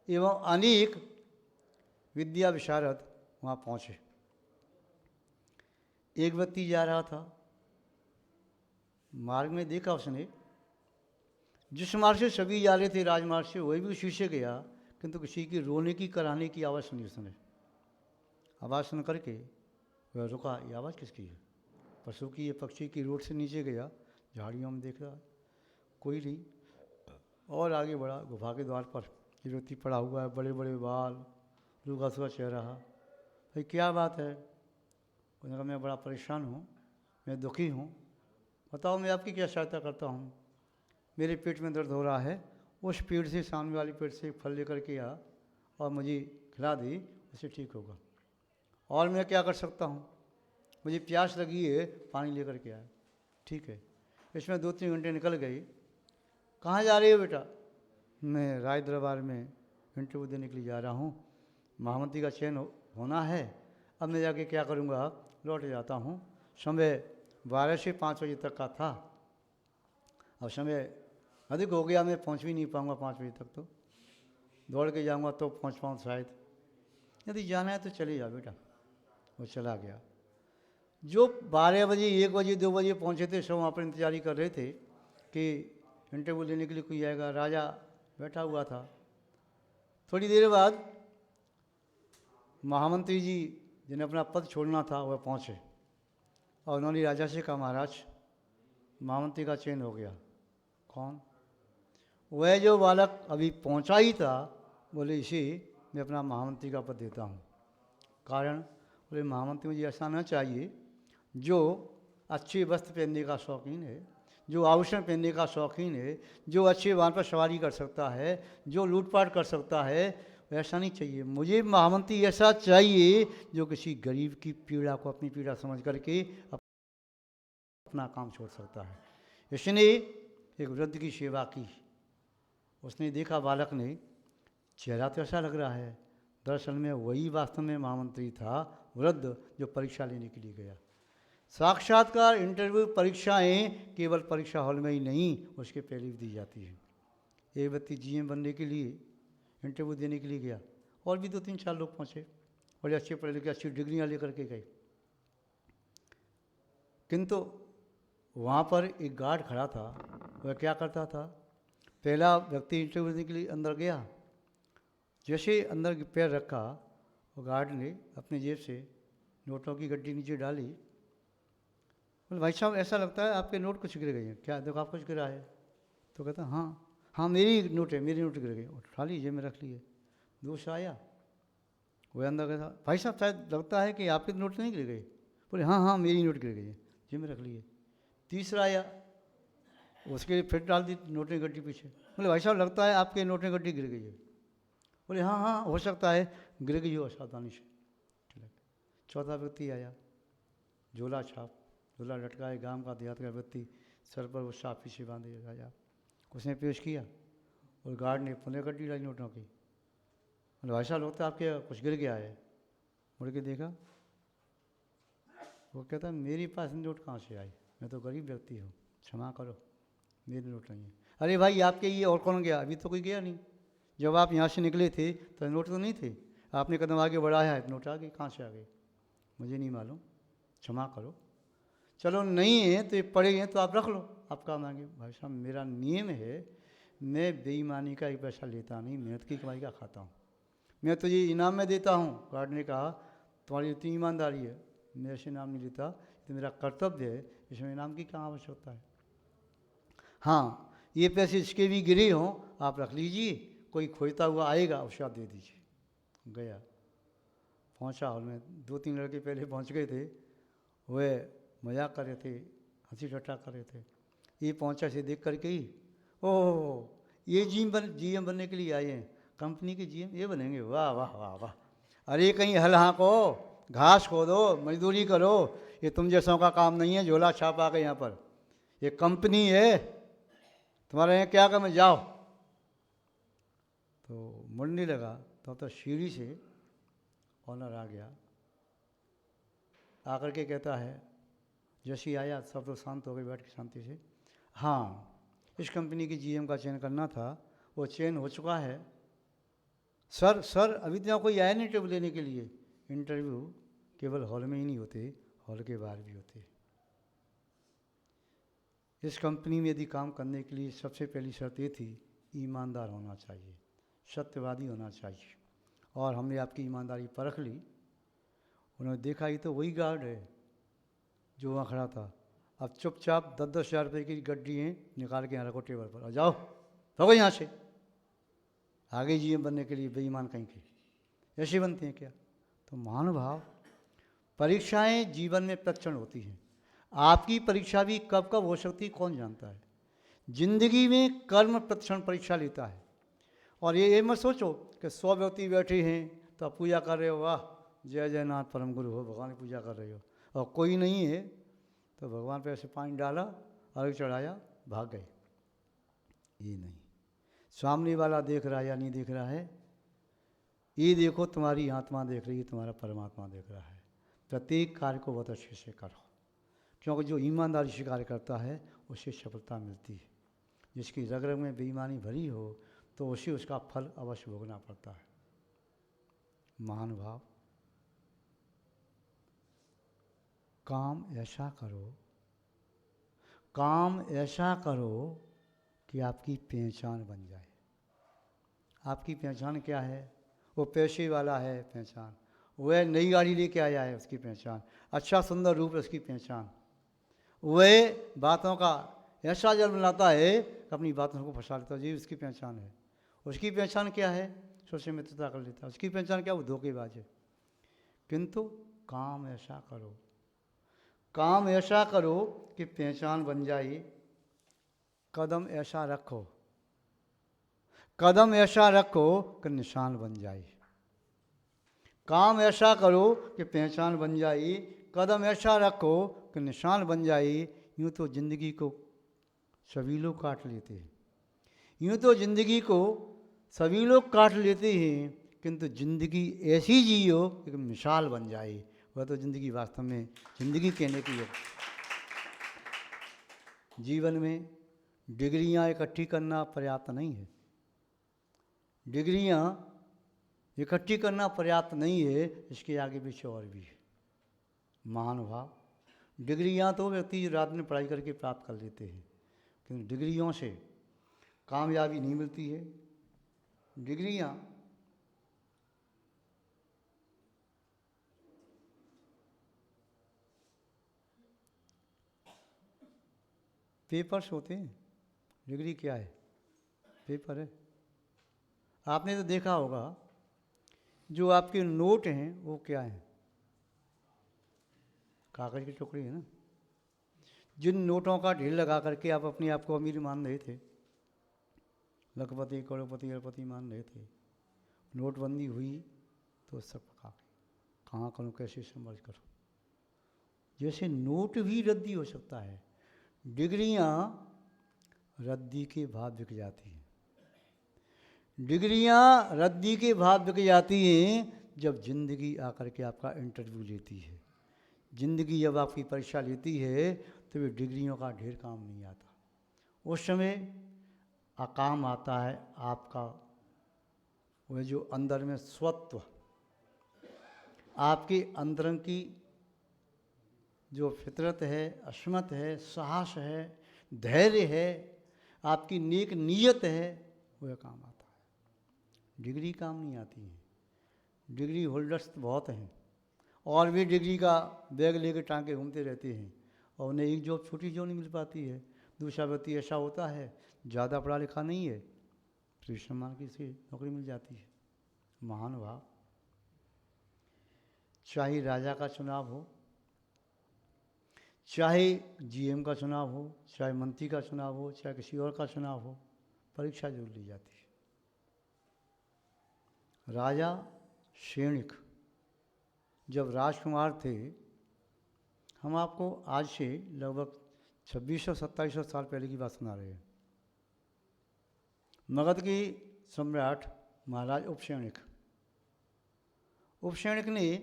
एवं अनेक विद्या विशारद वहाँ पहुँचे। एक व्यक्ति जा रहा था, मार्ग में देखा उसने, जिस मार्ग से सभी जा रहे थे राजमार्ग से, वही भी उसी से गया, किंतु किसी की रोने की कराने की आवाज़ सुनी उसने। आवाज़ सुन करके वह रुका, ये आवाज़ किसकी है, पशु की है, पक्षी की। रोड से नीचे गया, झाड़ियों में देख रहा कोई नहीं, और आगे बढ़ा। गुफा के द्वार पर ये व्यक्ति पड़ा हुआ है, बड़े बड़े बाल, रूखा सूखा चेहरा। भाई क्या बात है। उन्होंने कहा मैं बड़ा परेशान हूँ, मैं दुखी हूँ, बताओ मैं आपकी क्या सहायता करता हूँ। मेरे पेट में दर्द हो रहा है, उस पेट से, सामने वाली पेट से एक फल लेकर के आ और मुझे खिला दी, उससे ठीक होगा। और मैं क्या कर सकता हूँ, मुझे प्यास लगी है, पानी लेकर के आया। ठीक है। इसमें 2-3 घंटे निकल गए। कहाँ जा रही हो बेटा? मैं राज दरबार में इंटरव्यू देने के लिए जा रहा हूँ, महामंत्री का चयन होना है। अब मैं जाके क्या करूँगा, लौट जाता हूँ। समय 12 से 5 बजे तक का था, अब समय अधिक हो गया, मैं पहुँच भी नहीं पाऊँगा 5 बजे तक, तो दौड़ के जाऊँगा तो पहुँच पाऊँ शायद। यदि जाना है तो चले जाओ बेटा। वो चला गया। जो 12 बजे, 1 बजे, 2 बजे पहुँचे थे, सब वहाँ पर इंतजारी कर रहे थे कि इंटरव्यू लेने के लिए कोई आएगा। राजा बैठा हुआ था। थोड़ी देर बाद महामंत्री जी जिन्हें अपना पद छोड़ना था वह पहुँचे और उन्होंने राजा से कहा, महाराज महामंत्री का चयन हो गया। कौन? वह जो बालक अभी पहुँचा ही था। बोले इसे मैं अपना महामंत्री का पद देता हूँ। कारण? बोले महामंत्री मुझे ऐसा ना चाहिए जो अच्छे वस्त्र पहनने का शौकीन है, जो आभूषण पहनने का शौकीन है, जो अच्छे वाहन पर सवारी कर सकता है, जो लूटपाट कर सकता है, ऐसा नहीं चाहिए। मुझे महामंत्री ऐसा चाहिए जो किसी गरीब की पीड़ा को अपनी पीड़ा समझ करके अपना काम छोड़ सकता है। इसने एक वृद्ध की सेवा की। उसने देखा बालक ने, चेहरा तो ऐसा लग रहा है, दरअसल में वही वास्तव में महामंत्री था, वृद्ध जो परीक्षा लेने के लिए गया। साक्षात्कार, इंटरव्यू, परीक्षाएं केवल परीक्षा हॉल में ही नहीं, उसके पहले भी दी जाती है। एक व्यक्ति जीएम बनने के लिए इंटरव्यू देने के लिए गया, और भी 2-3-4 लोग पहुँचे, बड़े अच्छे पढ़े लिखे, अच्छी डिग्रियाँ लेकर के गए, किंतु वहाँ पर एक गार्ड खड़ा था। वह क्या करता था, पहला व्यक्ति इंटरव्यू देने के लिए अंदर गया, जैसे अंदर पैर रखा, वो गार्ड ने अपने जेब से नोटों की गड्डी नीचे डाली। बोले भाई साहब ऐसा लगता है आपके नोट कुछ गिर गए हैं। क्या देखो आप कुछ गिरा है? तो कहता हाँ मेरी नोट है, मेरी नोट गिर गई। उठा ली, जेब में रख लिए। दूसरा आया, वह अंदर कहता भाई साहब शायद लगता है कि आपके नोट नहीं गिर गए। बोले हाँ मेरी नोट गिर गई है, जेब में रख लिए। तीसरा आया, उसके लिए फिर डाल दी नोटें गड्डी पीछे। बोले भाई साहब लगता है आपके नोटें गड्डी गिर गई है। बोले हाँ हो सकता है गिर गई हो सावधानी से। चौथा व्यक्ति आया, झोला छाप, झोला लटकाए, गांव का देहात का व्यक्ति, सर पर वो छाप पीछे बांधे आया। उसने पेश किया और गार्ड ने पुनः गड्डी डाली नोटों की। बोले भाई साहब लगता है आपके कुछ गिर गया है। मुड़ के देखा, वो कहता मेरे पास नोट कहाँ से आई, मैं तो गरीब व्यक्ति हूँ, क्षमा करो मेरे नोट नहीं है। अरे भाई आपके ये और कौन गया? अभी तो कोई गया नहीं, जब आप यहाँ से निकले थे तो नोट तो नहीं थे, आपने कदम आगे बढ़ाया है, नोट आ गई, कहाँ से आ गई मुझे नहीं मालूम, क्षमा करो। चलो नहीं है तो ये पड़े हैं तो आप रख लो, आप काम आएंगे। भाई साहब मेरा नियम है, मैं बेईमानी का एक पैसा लेता नहीं, मेहनत की कमाई का खाता हूँ, मैं तो ये इनाम में देता हूँ। गार्ड ने कहा तुम्हारी इतनी ईमानदारी है, मैं ऐसे इनाम नहीं लेता, तो मेरा कर्तव्य है, इसमें इनाम की क्या आवश्यकता है। हाँ ये पैसे इसके भी गिरे हों आप रख लीजिए, कोई खोता हुआ आएगा उसे आप दे दीजिए। गया, पहुँचा हॉल में, 2-3 लड़के पहले पहुँच गए थे, वह मजाक कर रहे थे, हंसी ठट्टा कर रहे थे। ये पहुँचा से देख करके ही, ओह ये जीएम बनने के लिए आए हैं, कंपनी के जीएम ये बनेंगे, वाह वाह वाह वाह। अरे कहीं हल हाँको, घास खोदो, मजदूरी करो, ये तुम जैसों का काम नहीं है। झोला छाप आ गए यहाँ पर, ये कंपनी है, तुम्हारे यहाँ क्या काम है, जाओ। तो मुड़ने लगा तो सीढ़ी से ऑनर आ गया, आकर के कहता है, जैसे ही आया सब तो शांत हो गए, बैठ के शांति से, हाँ इस कंपनी की जीएम का चयन करना था, वो चयन हो चुका है। सर अभी तो कोई आया नहीं इंटरव्यू लेने के लिए। इंटरव्यू केवल हॉल में ही नहीं होते, हॉल के बाहर भी होते। इस कंपनी में यदि काम करने के लिए सबसे पहली शर्त ये थी, ईमानदार होना चाहिए, सत्यवादी होना चाहिए। और हमने आपकी ईमानदारी परख ली। उन्होंने देखा ये तो वही गार्ड है जो वहाँ खड़ा था। अब चुपचाप 10-10 हज़ार रुपये की गड्डी हैं निकाल के यहाँ रखो टेबल पर, और जाओ भगो यहाँ से, आगे जीएम बनने के लिए बेईमान कहीं के ऐसे बनते हैं क्या? तो महानुभाव, परीक्षाएं जीवन में प्रक्षण होती हैं। आपकी परीक्षा भी कब कब हो सकती है कौन जानता है। जिंदगी में कर्म प्रक्षण परीक्षा लेता है। और ये मत सोचो कि 100 व्यक्ति बैठे हैं तो आप पूजा कर रहे हो, वाह जय जय नाथ परम गुरु हो, भगवान की पूजा कर रहे हो, और कोई नहीं है तो भगवान पे ऐसे पानी डाला, अर्घ चढ़ाया, भाग गए। ये नहीं, सामने वाला देख रहा है या नहीं देख रहा है, ये देखो तुम्हारी आत्मा देख रही है, तुम्हारा परमात्मा देख रहा है। प्रत्येक कार्य को बहुत अच्छे से करो, क्योंकि जो ईमानदारी से कार्य करता है उसे सफलता मिलती है। जिसकी रग रग में बेईमानी भरी हो तो उसे उसका फल अवश्य भोगना पड़ता है। महानुभाव, काम ऐसा करो, काम ऐसा करो कि आपकी पहचान बन जाए। आपकी पहचान क्या है? वो पैसे वाला है पहचान, वह नई गाड़ी लेके आया है उसकी पहचान, अच्छा सुंदर रूप है उसकी पहचान, वह बातों का ऐसा जन्म लाता है कि अपनी बातों को फंसा लेता है, जी उसकी पहचान है। उसकी पहचान क्या है? सोचे मित्रता कर लेता है। उसकी पहचान क्या? वो धोखेबाज है। किंतु काम ऐसा करो, काम ऐसा करो कि पहचान बन जाए, कदम ऐसा रखो, कदम ऐसा रखो कि निशान बन जाए। काम ऐसा करो कि पहचान बन जाए, कदम ऐसा रखो कि निशान बन जाए। यूँ तो ज़िंदगी को सभी लोग काट लेते हैं, यूँ तो ज़िंदगी को सभी लोग काट लेते हैं, किंतु ज़िंदगी ऐसी जियो कि मिसाल बन जाए, वह तो जिंदगी वास्तव में जिंदगी कहने की है। जीवन में डिग्रियां इकट्ठी करना पर्याप्त नहीं है। डिग्रियां इकट्ठी करना पर्याप्त नहीं है, इसके आगे पीछे और भी है। महानुभाव, डिग्रियां तो व्यक्ति रात में पढ़ाई करके प्राप्त कर लेते हैं, क्योंकि डिग्रियों से कामयाबी नहीं मिलती है। डिग्रियां पेपर्स होते हैं, डिग्री क्या है? पेपर है। आपने तो देखा होगा जो आपके नोट हैं वो क्या हैं? कागज़ की टुकड़ी है ना। जिन नोटों का ढेर लगा करके आप अपने आप को अमीर मान रहे थे, लखपति करोड़पति अरबपति मान रहे थे, नोटबंदी हुई तो सब पका, कहाँ करूँ, कैसे संभल करूँ। जैसे नोट भी रद्दी हो सकता है, डिग्रियां रद्दी के भाव बिक जाती हैं। डिग्रियां रद्दी के भाव बिक जाती हैं जब जिंदगी आकर के आपका इंटरव्यू लेती है। जिंदगी जब आपकी परीक्षा लेती है तो वे डिग्रियों का ढेर काम नहीं आता। उस समय काम आता है आपका वह जो अंदर में स्वत्व, आपके अंदर की जो फितरत है, अस्मत है, साहस है, धैर्य है, आपकी नेक नीयत है, वह काम आता है। डिग्री काम नहीं आती है। डिग्री होल्डर्स तो बहुत हैं और वे डिग्री का बैग लेकर टांगे घूमते रहते हैं और उन्हें एक जॉब, छोटी जॉब नहीं मिल पाती है। दूसरा व्यक्ति ऐसा होता है ज़्यादा पढ़ा लिखा नहीं है, तो सम्मान की से नौकरी मिल जाती है। महानुभाव, चाहे राजा का चुनाव हो, चाहे जीएम का चुनाव हो, चाहे मंत्री का चुनाव हो, चाहे किसी और का चुनाव हो, परीक्षा जरूर ली जाती है। राजा सैनिक जब राजकुमार थे, हम आपको आज से लगभग 2600-2700 साल पहले की बात सुना रहे हैं। मगध के सम्राट महाराज उपसैनिक ने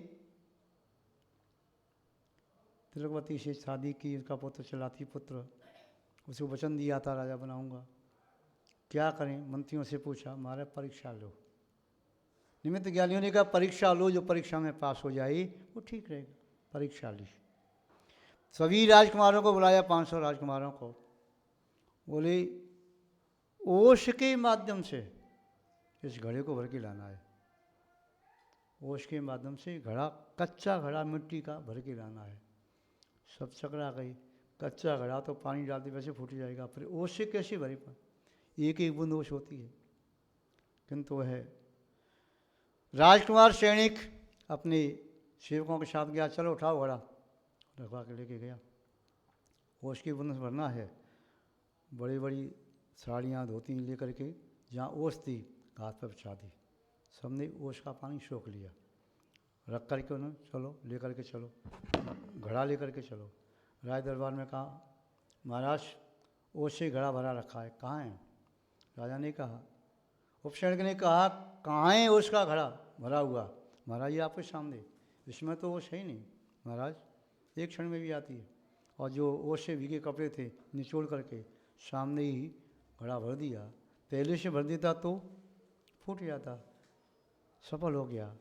तिलकवती से शादी की। उसका पुत्र चलाती पुत्र, उसको वचन दिया था राजा बनाऊंगा। क्या करें, मंत्रियों से पूछा, महाराज परीक्षा लो। निमित्त ज्ञानियों ने कहा परीक्षा लो, जो परीक्षा में पास हो जाए वो ठीक रहेगा। परीक्षा ली, सभी राजकुमारों को बुलाया, 500 राजकुमारों को। बोले ओश के माध्यम से इस घड़े को भर के लाना है। ओश के माध्यम से घड़ा, कच्चा घड़ा मिट्टी का भर के लाना है। सब चकरा गई। कच्चा घड़ा तो पानी डालते वैसे फूट जाएगा, फिर ओश से कैसे भरे पाए? एक एक बूंद ओश होती है। किंतु वह राजकुमार सैनिक अपने सेवकों के साथ गया, चलो उठाओ घड़ा, रखवा के लेके गया। ओश की बूंद भरना है। बड़ी बड़ी साड़ियाँ धोती लेकर के जहाँ ओश थी घाट पर बिछा दी। सबने ओश का पानी सोख लिया। रख करके उन्होंने चलो लेकर के चलो, घड़ा लेकर के चलो। राज दरबार में कहा महाराज ओश से घड़ा भरा रखा है, कहाँ है? राजा ने कहा, उपसैनिक ने कहा कहाँ है ओश का घड़ा भरा हुआ? महाराज ये आपके सामने, इसमें तो ओश है ही नहीं। महाराज एक क्षण में भी आती है। और जो ओश से भीगे कपड़े थे निचोड़ करके सामने ही घड़ा भर दिया। पहले से भर देता तो फूट जाता। सफल हो गया।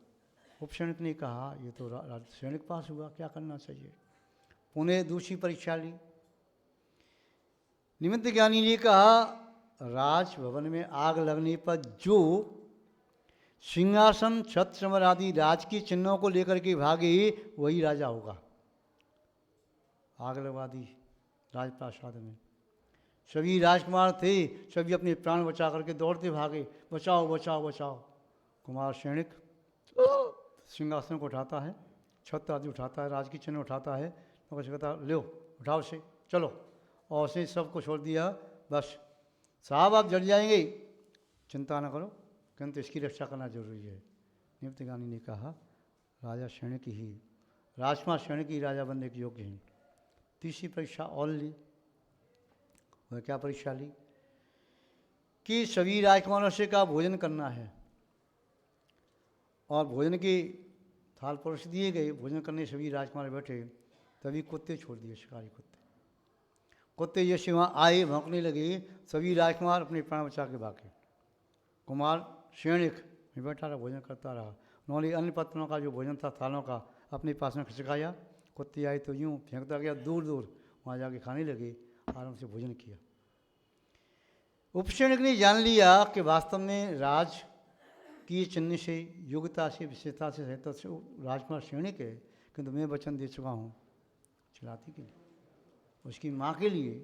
उपसैनिक ने कहा ये तो सैनिक पास हुआ, क्या करना चाहिए? पुनः दूसरी परीक्षा ली। निमित्त ज्ञानी ने कहा राजभवन में आग लगने पर जो सिंहासन छत्र आदि राज के चिन्हों को लेकर के भागे वही राजा होगा। आग लगवा दी राजप्रासाद में। सभी राजकुमार थे, सभी अपने प्राण बचा करके दौड़ते भागे, बचाओ बचाओ बचाओ। कुमार सैनिक सिंहासन को उठाता है, छत्र आदि उठाता है, राज की चिन्ह उठाता है, तो कुछ कहता लो उठाओ से चलो, और उसे सबको छोड़ दिया। बस साहब आप जल जाएंगे, चिंता न करो, किंतु इसकी रक्षा करना जरूरी है। निमित्त ज्ञानी ने कहा राजा सैनिक ही, राजकुमार सैनिक ही राजा बनने के योग्य हैं। तीसरी परीक्षा और ली। वह क्या परीक्षा ली कि सभी राजकुमारों से का भोजन करना है, और भोजन के थाल परोस दिए गए, भोजन करने सभी राजकुमार बैठे, तभी कुत्ते छोड़ दिए, शिकारी कुत्ते। कुत्ते जैसे वहाँ आए, भौंकने लगे, सभी राजकुमार अपने प्राण बचा के भागे। कुमार सैनिक में बैठा रहा, भोजन करता रहा। उन्होंने अन्य पत्रों का जो भोजन था थालों का अपने पास में खिसकाया। कुत्ते आए तो यूँ फेंकता गया दूर दूर, वहाँ जाके खाने लगे, आराम से भोजन किया। उपसैनिक ने जान लिया कि वास्तव में राज की चिन्ह से, योग्यता से, विशेषता से सहित से राजकुमार सैनिक है, किंतु मैं वचन दे चुका हूँ चिलाती के लिए, उसकी माँ के लिए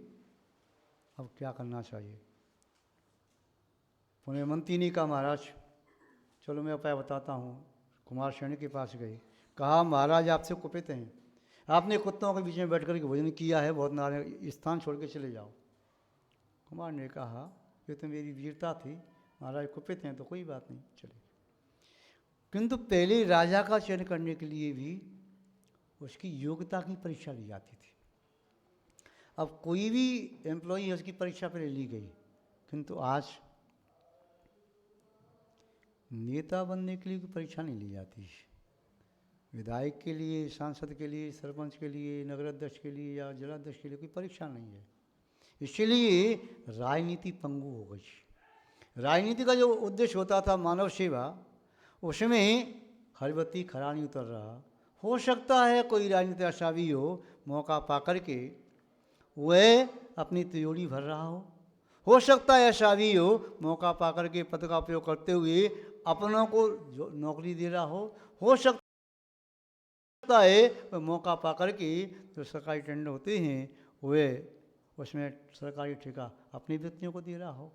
अब क्या करना चाहिए। पुनः मंत्री ने कहा महाराज चलो मैं उपाय बताता हूँ। कुमार सैनिक के पास गए, कहा महाराज आपसे कुपित हैं, आपने कुत्तों के बीच में बैठ कर के भोजन किया है, बहुत नारे, स्थान छोड़ के चले जाओ। कुमार ने कहा ये तो मेरी वीरता थी, महाराज कुपित हैं तो कोई बात नहीं, चले। किंतु पहले राजा का चयन करने के लिए भी उसकी योग्यता की परीक्षा ली जाती थी। अब कोई भी एम्प्लॉई है उसकी परीक्षा पहले ली गई, किंतु आज नेता बनने के लिए कोई परीक्षा नहीं ली जाती। विधायक के लिए, सांसद के लिए, सरपंच के लिए, नगराध्यक्ष के लिए या जिलाध्यक्ष के लिए कोई परीक्षा नहीं है। इसलिए राजनीति पंगु हो गई। राजनीति का जो उद्देश्य होता था मानव सेवा, उसमें हरबत्ती खरा नहीं उतर रहा। हो सकता है कोई राजनीति ऐसा भी हो, मौका पा करके वह अपनी तिजोरी भर रहा हो सकता है ऐसा भी हो, मौका पा करके पद का उपयोग करते हुए अपनों को जो नौकरी दे रहा हो सकता है मौका पा करके जो सरकारी टेंडर होते हैं वे उसमें सरकारी ठेका अपने व्यक्तियों को दे रहा हो।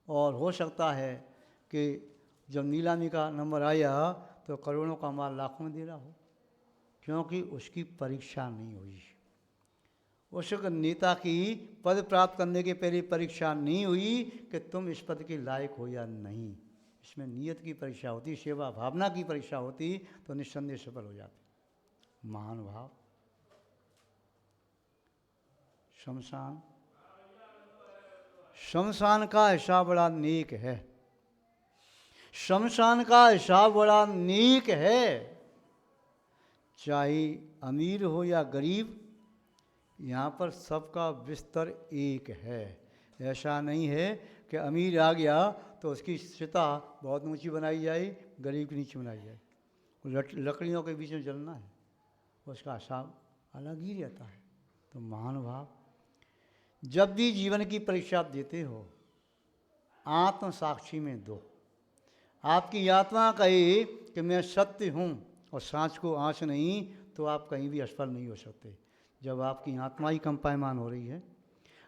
और हो सकता है कि जब नीलामी का नंबर आया तो करोड़ों का माल लाखों में दे रहा हो, क्योंकि उसकी परीक्षा नहीं हुई। उस नेता की पद प्राप्त करने के पहले परीक्षा नहीं हुई कि तुम इस पद के लायक हो या नहीं। इसमें नियत की परीक्षा होती, सेवा भावना की परीक्षा होती, तो निस्संदेह सफल हो जाते। महानुभाव, शमशान का हिसाब बड़ा नेक है, शमशान का हिसाब बड़ा नेक है। चाहे अमीर हो या गरीब, यहाँ पर सबका बिस्तर एक है। ऐसा नहीं है कि अमीर आ गया तो उसकी चिता बहुत ऊंची बनाई जाए, गरीब के नीचे बनाई जाए। लकड़ियों के बीच में जलना है, उसका हिसाब अलग ही रहता है। तो महानुभाव, जब भी जीवन की परीक्षा आप देते हो, आत्म साक्षी में दो। आपकी आत्मा कहे कि मैं सत्य हूँ और सांच को आँच नहीं, तो आप कहीं भी असफल नहीं हो सकते। जब आपकी आत्मा ही कंपायमान हो रही है,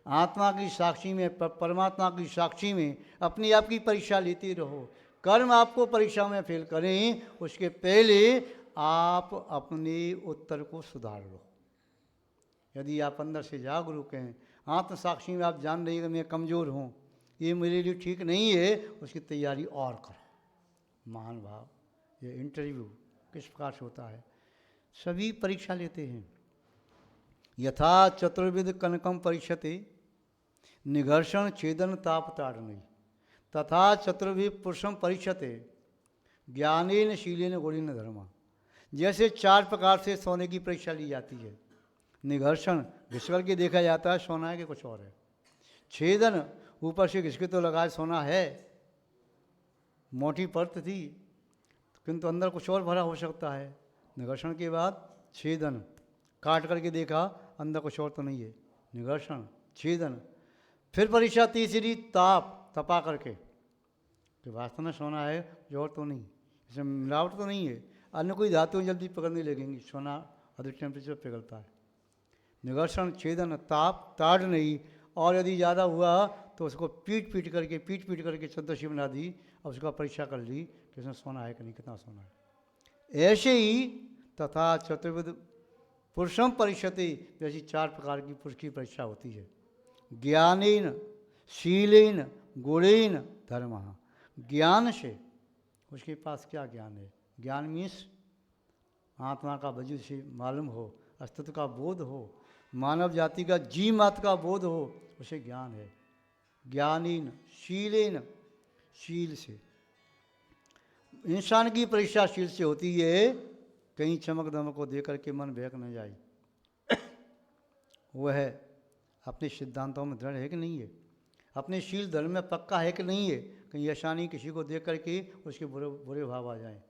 आत्मा की साक्षी में, परमात्मा की साक्षी में अपनी आप की परीक्षा लेते रहो। कर्म आपको परीक्षा में फेल करें उसके पहले आप अपने उत्तर को सुधार लो। यदि आप अंदर से जागरूक हैं, आत्म साक्षी में आप जान रहे हैं कि मैं कमज़ोर हूँ, ये मेरे लिए ठीक नहीं है, उसकी तैयारी और करो। महान भाव, ये इंटरव्यू किस प्रकार से होता है, सभी परीक्षा लेते हैं। यथा चतुर्विध कनकम परीक्षते निघर्षण छेदन ताप ताड़नई, तथा चतुर्विध पुरुषम परीक्षते ज्ञानेन शीलेन गुणेन धर्मा। जैसे 4 प्रकार से सोने की परीक्षा ली जाती है। निघर्षण घिस के देखा जाता है सोना है कि कुछ और है। छेदन ऊपर से घिसके तो लगाए सोना है, मोटी परत थी किंतु अंदर कुछ और भरा हो सकता है। निघर्षण के बाद छेदन, काट करके देखा अंदर कुछ और तो नहीं है। निघर्षण, छेदन, फिर परीक्षा तीसरी ताप, तपा करके कि वास्तव में सोना है जो और तो नहीं, इसमें मिलावट तो नहीं है। अन्य कोई धातु जल्दी पकड़ने लगेंगी, सोना अधिक टेम्परेचर पिघलता है। निघर्षण, छेदन, ताप, ताड़ नहीं, और यदि ज़्यादा हुआ तो उसको पीट पीट करके चतुर्दशी बना दी, अब उसका परीक्षा कर ली कि इसमें सोना है कि नहीं, कितना सोना है। ऐसे ही तथा चतुर्विध पुरुषम परीक्षते, जैसी 4 प्रकार की पुरुष की परीक्षा होती है। ज्ञानेन शीलेन गुणेन धर्म। ज्ञान से, उसके पास क्या ज्ञान है। ज्ञान मीन्स आत्मा का वजूद से मालूम हो, अस्तित्व का बोध हो, मानव जाति का जी मात्र का बोध हो, उसे ज्ञान है। ज्ञानेन शीलेन, शील से। इंसान की परीक्षा शील से होती है, कहीं चमक दमक को देकर के मन बहक न जाए। वह अपने सिद्धांतों में दृढ़ है कि नहीं है, अपने शील धर्म में पक्का है कि नहीं है। कहीं ऐसा नहीं किसी को देख करके उसके बुरे बुरे भाव आ जाएं।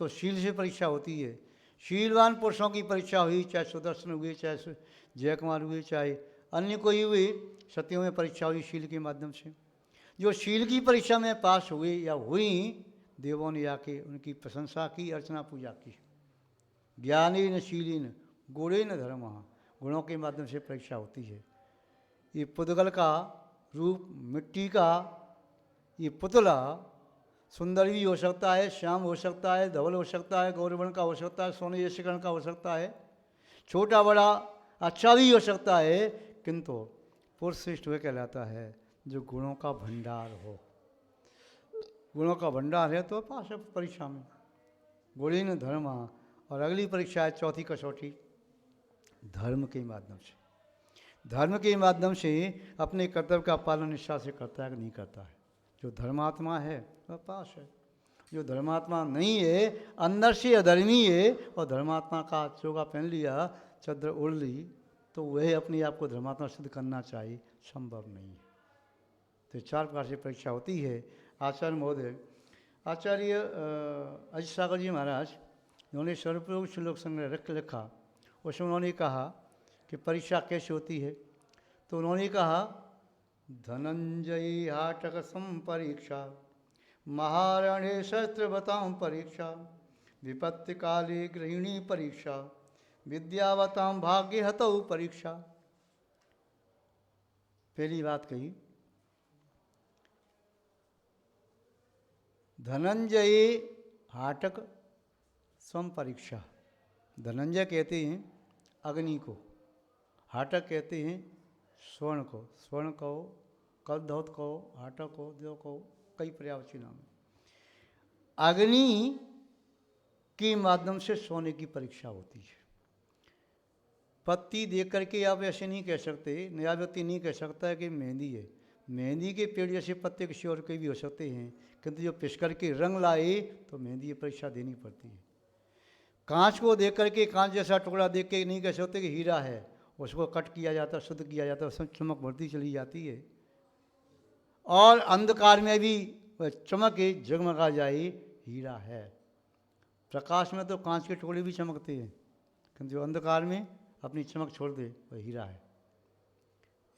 तो शील से परीक्षा होती है। शीलवान पुरुषों की परीक्षा हुई, चाहे सुदर्शन हुए, चाहे जयकुमार हुए, चाहे अन्य कोई हुए, सत्यों में परीक्षा हुई शील के माध्यम से। जो शील की परीक्षा में पास हुए या हुई, देवों ने आके उनकी प्रशंसा की, अर्चना पूजा की। ज्ञानीन शीलीन गुणेन धर्म, गुणों के माध्यम से परीक्षा होती है। ये पुद्गल का रूप, मिट्टी का ये पुतला सुंदर भी हो सकता है, श्याम हो सकता है, धवल हो सकता है, गौरवर्ण का हो सकता है, सोने जैसे कर्ण का हो सकता है, छोटा बड़ा अच्छा भी हो सकता है, किंतु पुरुष श्रेष्ठ वह कहलाता है जो गुणों का भंडार हो। गुणों का भंडार है तो पास है परीक्षा में। गुणीन धर्म। और अगली परीक्षा है चौथी कसौटी, धर्म के माध्यम से। धर्म के माध्यम से अपने कर्तव्य का पालन निष्ठा से करता है कि नहीं करता है। जो धर्मात्मा है वह पास है, जो धर्मात्मा नहीं है, अंदर से अधर्मी है और धर्मात्मा का चोगा पहन लिया, चद्र ओढ़ ली, तो वह अपने आप को धर्मात्मा सिद्ध करना चाहिए, संभव नहीं है। तो 4 प्रकार से परीक्षा होती है। आचार्य महोदय, आचार्य अजित सागर जी महाराज, उन्होंने सर्वप्रयोग श्लोक संग्रह रख लिखा, उसमें उन्होंने कहा कि परीक्षा कैसे होती है। तो उन्होंने कहा धनंजयी हाटक सम परीक्षा, महारणे शस्त्रवतां परीक्षा, विपत्ति काले गृहिणी परीक्षा, विद्यावतां भाग्य हतौ परीक्षा। पहली बात कही, धनंजय हाटक सम परीक्षा। धनंजय कहते हैं अग्नि को, हाटक कहते हैं स्वर्ण को। स्वर्ण कहो, कलधौत कहो, हाटक हो, देव कहो, कई पर्यायवाची नाम है। अग्नि के माध्यम से सोने की परीक्षा होती है। पत्ती देख करके आप ऐसे नहीं कह सकते, नया व्यक्ति नहीं कह सकता है कि मेहंदी है। मेहंदी के पेड़ जैसे पत्ते किसी और के भी हो सकते हैं, किंतु जो पिस करके रंग लाए तो मेहंदी की परीक्षा देनी पड़ती है। कांच को देख करके, कांच जैसा टुकड़ा देख के नहीं कह सकते कि हीरा है, उसको कट किया जाता है, शुद्ध किया जाता है, उसमें चमक बढ़ती चली जाती है। और अंधकार में भी वह चमक जगमगा जाए, हीरा है। प्रकाश में तो कांच के टुकड़े भी चमकते हैं, किंतु जो अंधकार में अपनी चमक छोड़ दे वह हीरा है।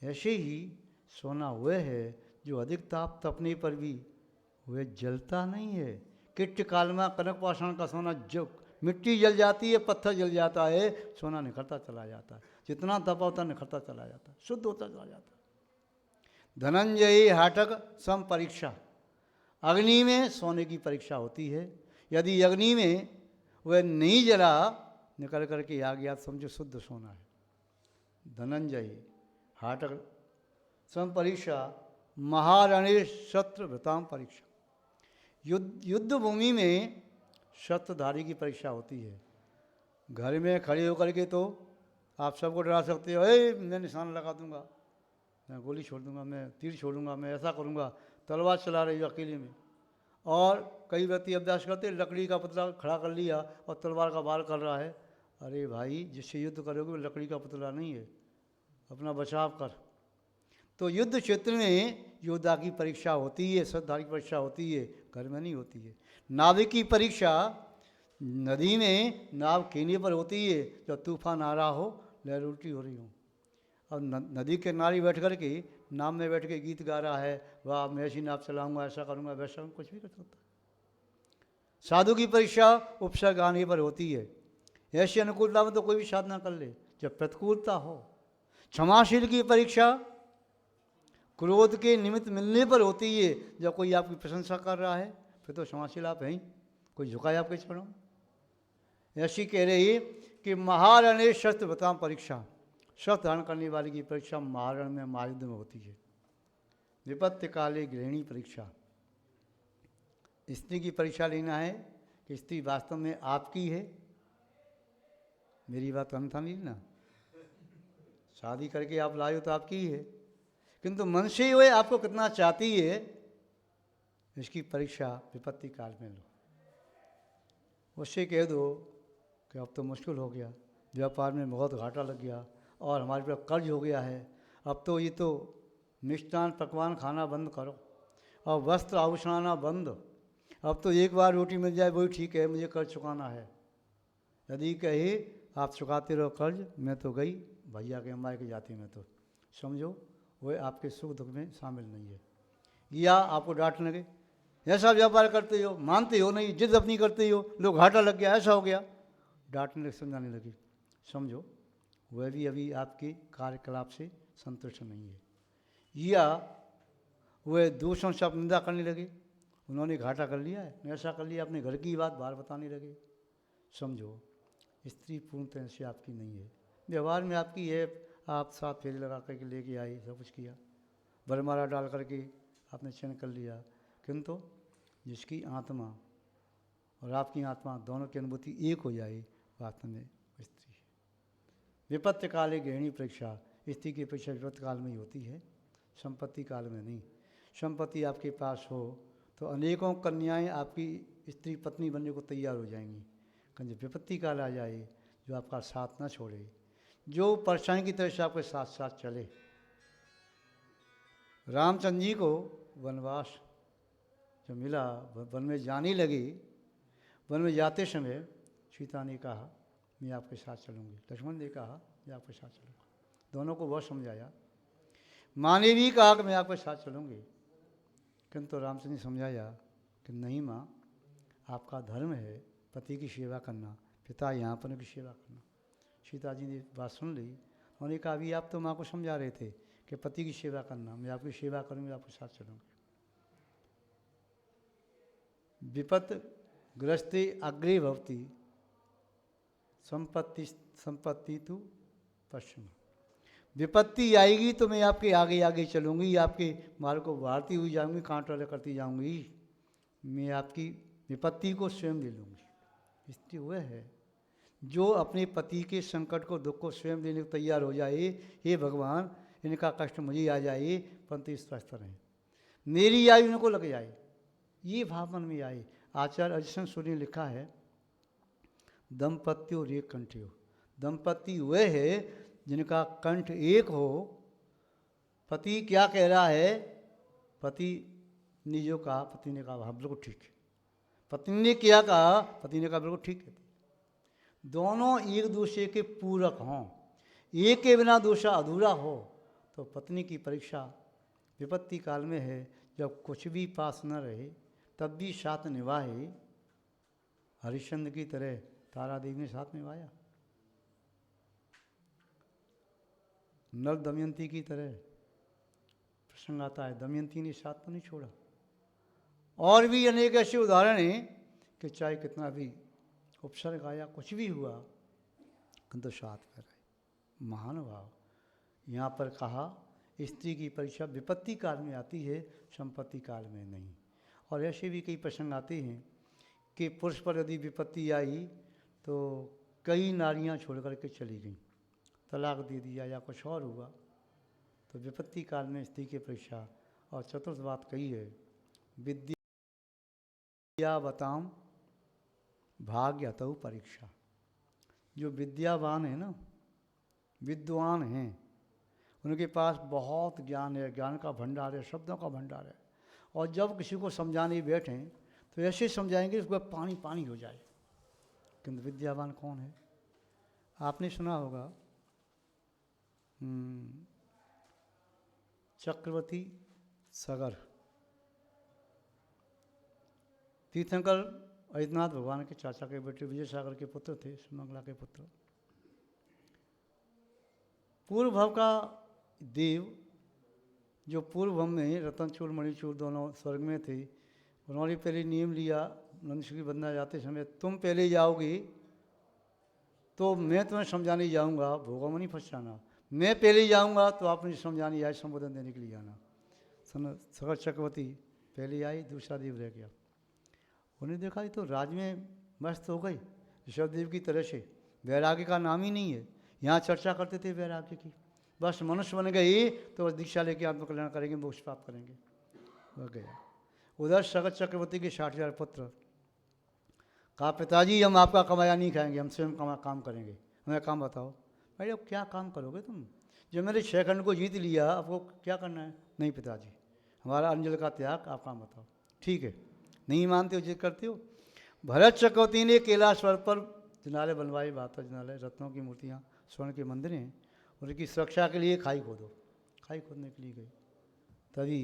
ऐसे ही सोना वह है जो अधिक ताप तपने पर भी वह जलता नहीं है। किट काल में कनक पाषाण का सोना, जो मिट्टी जल जाती है, पत्थर जल जाता है, सोना निखरता चला जाता है। जितना तपा होता निखरता चला जाता है, शुद्ध होता चला जाता है। धनंजयी हाटक सम परीक्षा। अग्नि में सोने की परीक्षा होती है। यदि अग्नि में वह नहीं जला, निकल करके आ गया, समझो शुद्ध सोना है। धनंजयी हाटक सम परीक्षा, महारणे शस्त्र भृताम परीक्षा। युद्ध भूमि में शस्त्रधारी की परीक्षा होती है। घर में खड़े होकर के तो आप सबको डरा सकते हो, मैं निशान लगा दूंगा, मैं गोली छोड़ दूंगा, मैं तीर छोड़ूंगा, मैं ऐसा करूंगा, तलवार चला रही हो अकेले में। और कई व्यक्ति अभ्यास करते, लकड़ी का पुतला खड़ा कर लिया और तलवार का वार कर रहा है। अरे भाई, जिससे युद्ध करोगे वो लकड़ी का पुतला नहीं है, अपना बचाव कर। तो युद्ध क्षेत्र में योद्धा की परीक्षा होती है, श्रद्धारी की परीक्षा होती है, घर में नहीं होती है। नाविक की परीक्षा नदी में नाव खेने पर होती है, जब तूफान आ रहा हो, लहर उल्टी हो रही हो, और नदी के किनारे बैठ कर के नाव में बैठ के गीत गा रहा है, वाह मैं ऐसी नाव चलाऊंगा, ऐसा करूंगा, वैसा कुछ भी कर सकता। साधु की परीक्षा उपसर्ग आने पर होती है। ऐसी अनुकूलता में तो कोई भी साधना कर ले जब प्रतिकूलता हो। क्षमाशील की परीक्षा क्रोध के निमित्त मिलने पर होती है। जब कोई आपकी प्रशंसा कर रहा है फिर तो क्षमाशील आप हैं, कोई झुकाए आपके चरणों। ऐसी कह रही कि महारणे शस्त्र भृताम परीक्षा। शस्त्र धारण करने वाले की परीक्षा महारण में, महायुद्ध में होती है। विपत्ति काले गृहिणी परीक्षा। स्त्री की परीक्षा लेना है कि स्त्री वास्तव में आपकी है। मेरी बात अन्यथा नहीं ना, शादी करके आप लाए हो तो आपकी ही है, किंतु मन से वह आपको कितना चाहती है, इसकी परीक्षा विपत्ति काल में लो। उससे कह दो कि अब तो मुश्किल हो गया, व्यापार में बहुत घाटा लग गया और हमारे पास कर्ज हो गया है, अब तो ये तो मिष्टान पकवान खाना बंद करो और वस्त्र आभूषणाना बंद, अब तो एक बार रोटी मिल जाए वही ठीक है, मुझे कर्ज चुकाना है। यदि कहे आप चुकाते रहो कर्ज, मैं तो गई भैया के अम्मा की जाति में, तो समझो वह आपके सुख दुख में शामिल नहीं है। या आपको डांट लगे, ऐसा व्यापार करते हो, मानते हो नहीं, जिद अपनी करते हो, लोग घाटा लग गया, ऐसा हो गया, डांटने लगे, समझाने लगी, समझो वह भी अभी आपके कार्यकलाप से संतुष्ट नहीं है। या वह दूसरों से आप निंदा करने लगे, उन्होंने घाटा कर लिया है, ऐसा कर लिया, अपने घर की बात बाहर बताने लगे, समझो स्त्री पूर्ण तरह से आपकी नहीं है। व्यवहार में आपकी है, आप 7 फेरे लगा करके लेके आई, सब कुछ किया, बरमाला डाल करके आपने चयन कर लिया, किंतु जिसकी आत्मा और आपकी आत्मा दोनों की अनुभूति एक हो जाए, वास्तव में स्त्री है। विपत्ति काल एक गहनी परीक्षा, स्त्री की परीक्षा विपत्ति काल में ही होती है, संपत्ति काल में नहीं। संपत्ति आपके पास हो तो अनेकों कन्याएं आपकी स्त्री पत्नी बनने को तैयार हो जाएंगी, जब विपत्ति काल आ जाए जो आपका साथ न छोड़े, जो परछाई की तरह से आपके साथ साथ चले। रामचंद्र जी को वनवास जब मिला, वन में जाने लगी, वन में जाते समय सीता ने कहा मैं आपके साथ चलूँगी, लक्ष्मण ने कहा मैं आपके साथ चलूँगा, दोनों को बहुत समझाया। माँ ने भी कहा कि मैं आपके साथ चलूँगी, किंतु रामचंद्र ने समझाया कि नहीं माँ, आपका धर्म है पति की सेवा करना, पिता यहाँ पर की सेवा करना। सीता जी ने बात सुन ली, उन्होंने कहा अभी आप तो माँ को समझा रहे थे कि पति की सेवा करना, मैं आपकी सेवा करूँगी, आपके साथ चलूँगी। विपत् ग्रस्ते अग्रे भवती संपत्ति तो पश्चिम, विपत्ति आएगी तो मैं आपके आगे आगे चलूँगी, आपके मार्ग को बढ़ती हुई जाऊँगी, कांटा करती जाऊँगी, मैं आपकी विपत्ति को स्वयं ले लूँगी। स्त्री वह है जो अपने पति के संकट को, दुख को स्वयं लेने को तैयार हो जाए, हे भगवान इनका कष्ट मुझे आ जाए परंतु स्वस्थ रहें, मेरी आयु इनको लग जाए, ये भाव मन में आए। आचार्य अजय सूर्य ने लिखा है दंपत्यो रे कंठ्यो, दंपति वह है जिनका कंठ एक हो। पति क्या कह रहा है, पति ने जो कहा पति ने कहा हाँ बिल्कुल ठीक है, पत्नी ने क्या कहा पति ने कहा बिल्कुल ठीक है, दोनों एक दूसरे के पूरक हों, एक के बिना दूसरा अधूरा हो। तो पत्नी की परीक्षा विपत्ति काल में है, जब कुछ भी पास न रहे तब भी साथ निभाए। हरिश्चंद्र की तरह तारा देवी ने साथ निभाया, नल दमयंती की तरह प्रसंग आता है, दमयंती ने साथ तो नहीं छोड़ा। और भी अनेक ऐसे उदाहरण हैं कि चाहे कितना भी उपसर्ग आया, कुछ भी हुआ, किंतु साथ में रहे। महान भाव यहाँ पर कहा स्त्री की परीक्षा विपत्ति काल में आती है, संपत्ति काल में नहीं। और ऐसे भी कई प्रसंग आते हैं कि पुरुष पर यदि विपत्ति आई तो कई नारियाँ छोड़ करके चली गईं, तलाक दे दिया या कुछ और हुआ, तो विपत्ति काल में स्त्री की परीक्षा। और चतुर्थ बात कही है विद्या बताम भाग्यतौ परीक्षा। जो विद्यावान है ना, विद्वान हैं, उनके पास बहुत ज्ञान है, ज्ञान का भंडार है, शब्दों का भंडार है, और जब किसी को समझाने बैठें तो ऐसे समझाएंगे उसको पानी पानी हो जाए। किंतु विद्यावान कौन है? आपने सुना होगा चक्रवर्ती सागर, तीर्थंकर अजितनाथ भगवान के चाचा के बेटे विजय सागर के पुत्र थे, सुमंगला के पुत्र। पूर्व भव का देव जो पूर्व भव में रतनचूड़ मणिचूड़ दोनों स्वर्ग में थे, उन्होंने पहले नियम लिया मनुष्य की बंधना जाते समय, तुम पहले जाओगे तो मैं तुम्हें समझाने जाऊंगा, भोगा में नहीं फंस जाना, मैं पहले जाऊंगा तो आप मुझे समझाने आए, संबोधन देने के लिए आना। सागर चक्रवर्ती पहले आई, दूसरा देव रह गया। उन्हें देखा ये तो राज में मस्त हो गई, ऋषभदेव की तरह से, वैराग्य का नाम ही नहीं है। यहाँ चर्चा करते थे वैराग्य की, बस मनुष्य बन गए तो बस दीक्षा लेके आत्मकल्याण करेंगे, मोक्ष प्राप्त करेंगे, वह गया। उधर सगत चक्रवर्ती के 60,000 पुत्र कहा पिताजी हम आपका कमाया नहीं खाएंगे, हम स्वयं काम करेंगे, हमें काम बताओ। भाई अब क्या काम करोगे तुम, जो मेरे 6 खंड को जीत लिया, आपको क्या करना है? नहीं पिताजी, हमारा अंजल का त्याग, आप काम बताओ। ठीक है, नहीं मानते हो, जिद करते हो। भरत चक्रवर्ती ने कैलाश पर्वत पर जिनालय बनवाए, बात जिनालय, रत्नों की मूर्तियाँ, स्वर्ण के मंदिर हैं, उनकी सुरक्षा के लिए खाई खोदो। खाई खोदने के लिए गए, तभी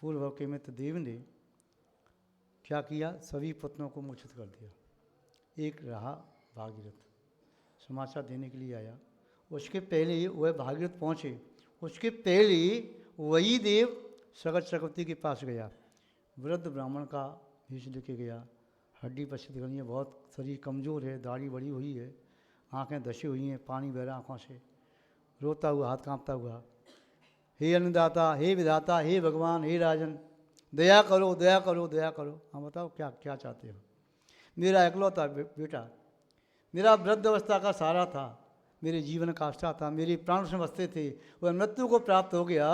पूर्व के मित्र देव ने क्या किया, सभी पुत्रों को मूर्छित कर दिया। एक रहा भागीरथ, समाचार देने के लिए आया। उसके पहले वह भागीरथ पहुँचे, उसके पहले वही देव सगत चक्रवर्ती के पास गया। वृद्ध ब्राह्मण का भेष लेके गया, हड्डी पछित गई है, बहुत शरीर कमज़ोर है, दाढ़ी बड़ी हुई है, आंखें धसी हुई हैं, पानी बह रहा आँखों से, रोता हुआ, हाथ कांपता हुआ, हे अन्नदाता, हे विधाता, हे भगवान, हे राजन, दया करो, दया करो, दया करो। हाँ बताओ क्या क्या चाहते हो? मेरा इकलौता बेटा, मेरा वृद्ध अवस्था का सहारा था, मेरे जीवन का आस्था था, मेरे प्राण से बसते थे, वह मृत्यु को प्राप्त हो गया,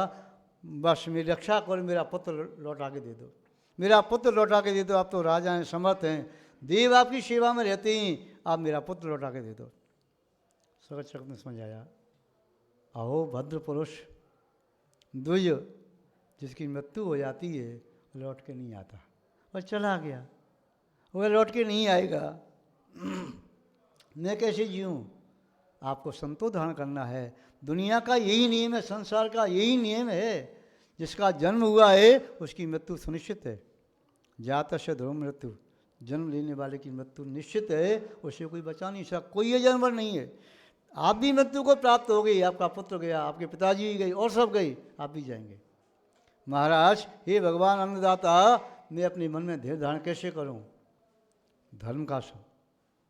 बस मेरी रक्षा करो, मेरा पुत्र लौटा के दे दो, मेरा पुत्र लौटा के दे दो। आप तो राजा हैं, समर्थ हैं, देव आपकी सेवा में रहते हैं, आप मेरा पुत्र लौटा के दे दो। सगत चक्रवर्ती ने समझाया, अहो भद्र पुरुष, द्विज जिसकी मृत्यु हो जाती है लौट के नहीं आता, और चला गया, वह लौट के नहीं आएगा, मैं कैसे जीऊँ? आपको संतोष धारण करना है। दुनिया का यही नियम है, संसार का यही नियम है, जिसका जन्म हुआ है उसकी मृत्यु सुनिश्चित है। जातस्य ध्रुव मृत्यु, जन्म लेने वाले की मृत्यु निश्चित है, उसे कोई बचा नहीं सकता, कोई ये जानवर नहीं है। आप भी मृत्यु को प्राप्त हो गई, आपका पुत्र गया, आपके पिताजी गई, और सब गई, आप भी जाएंगे। महाराज, हे भगवान अन्नदाता, मैं अपने मन में धैर्य धारण कैसे करूं? धर्म का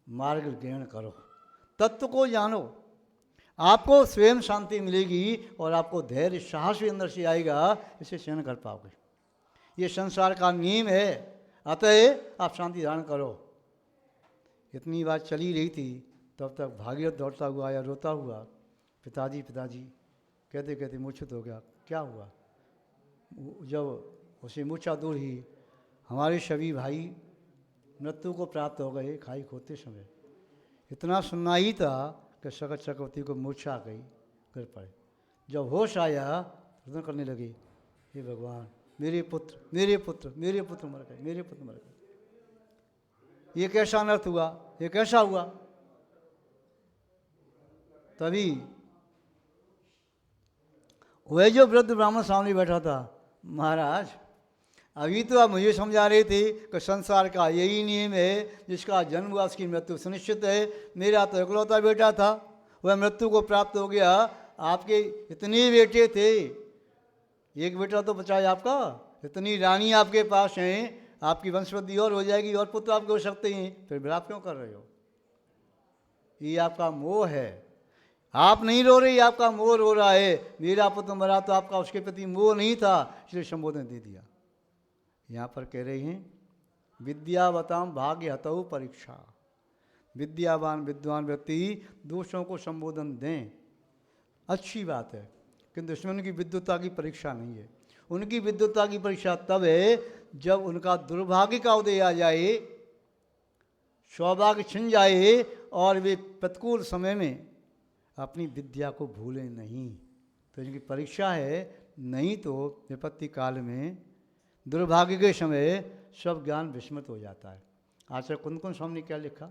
मार्ग ग्रहण करो, तत्व को जानो, आपको स्वयं शांति मिलेगी और आपको धैर्य साहस भी अंदर से आएगा, इसे सहन कर पाओगे। ये संसार का नियम है, अतः आप शांति धारण करो। इतनी बात चली रही थी, तब तक भागीरथ दौड़ता हुआ आया, रोता हुआ, पिताजी पिताजी कहते कहते मूर्छित हो गया। क्या हुआ? जब उसे मूर्छा दूर ही, हमारे सभी भाई मृत्यु को प्राप्त हो गए खाई खोते समय। इतना सुनना ही था कि सगत चक्रवर्ती को मूर्छा आ गई, गिर पड़े। जब होश आया तो करने लगे, हे भगवान, मेरे पुत्र मेरे पुत्र मेरे पुत्र मर गए, मेरे पुत्र मर गए, ये कैसा अनर्थ हुआ, ये कैसा हुआ? तभी वह जो वृद्ध ब्राह्मण सामने बैठा था, महाराज अभी तो आप मुझे समझा रहे थे कि संसार का यही नियम है, जिसका जन्म हुआ उसकी मृत्यु सुनिश्चित है। मेरा तो इकलौता बेटा था, वह मृत्यु को प्राप्त हो गया, आपके इतने बेटे थे, एक बेटा तो बचा है आपका, इतनी रानी आपके पास हैं, आपकी वंशवृद्धि और हो जाएगी, और पुत्र आपके हो सकते हैं, फिर विलाप क्यों कर रहे हो? ये आपका मोह है, आप नहीं रो रहे, आपका मोह रो रहा है। मेरा पुत्र मरा तो आपका उसके प्रति मोह नहीं था, इसलिए संबोधन दे दिया। यहाँ पर कह रहे हैं, विद्यावताम भाग्य हतौ परीक्षा, विद्यावान विद्वान व्यक्ति दूसरों को संबोधन दें, अच्छी बात है, किंतु दुश्मन की विद्वता की परीक्षा नहीं है। उनकी विद्वता की परीक्षा तब है जब उनका दुर्भाग्य का उदय आ जाए, सौभाग्य छिन जाए, और वे प्रतिकूल समय में अपनी विद्या को भूलें नहीं, तो इनकी परीक्षा है। नहीं तो विपत्ति काल में, दुर्भाग्य के समय सब ज्ञान विस्मृत हो जाता है। आचार्य कुंद स्वामी ने क्या लिखा?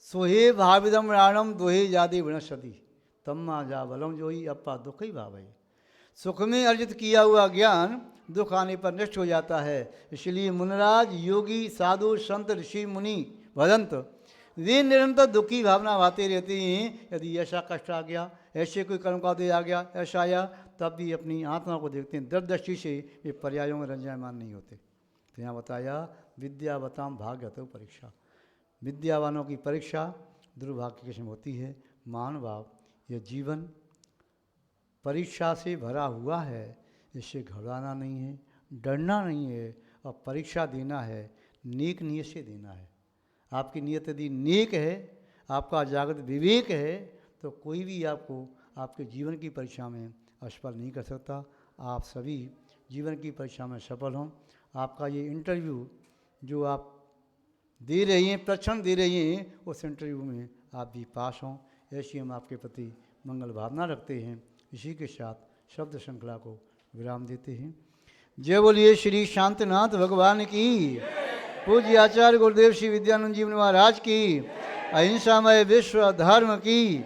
सोहे भाविदम राणम दोहे जादे विनशति, तम्मा जा बलम जो ही अपा दुख ही भाव। सुख में अर्जित किया हुआ ज्ञान दुख आने पर नष्ट हो जाता है। इसलिए मुनराज, योगी, साधु, संत, ऋषि, मुनि, भदंत, वे निरंतर दुखी भावना भाते रहते हैं। यदि ऐसा कष्ट आ गया, ऐसे कोई कर्म का उदय आ गया, ऐसा आया, तब भी अपनी आत्मा को देखते हैं दृढ़दृष्टि से, ये पर्यायों में रंजायमान नहीं होते। तो यहाँ बताया, विद्यावताम भाग्यतो परीक्षा, विद्यावानों की परीक्षा दुर्भाग्य के समय होती है। मान भाव, यह जीवन परीक्षा से भरा हुआ है, इससे घबराना नहीं है, डरना नहीं है, और परीक्षा देना है, नेक नियत से देना है। आपकी नियत यदि नेक है, आपका जागृत विवेक है, तो कोई भी आपको आपके जीवन की परीक्षा में असफल नहीं कर सकता। आप सभी जीवन की परीक्षा में सफल हों। आपका ये इंटरव्यू जो आप दे रही हैं, प्रश्न दे रही हैं, उस इंटरव्यू में आप भी पास हों, ऐसी हम आपके प्रति मंगल भावना रखते हैं। इसी के साथ शब्द श्रृंखला को विराम देते हैं। जय बोलिए श्री शांतिनाथ भगवान की, पूज्य आचार्य गुरुदेव श्री विद्यानंद जी महाराज की, अहिंसामय विश्व धर्म की।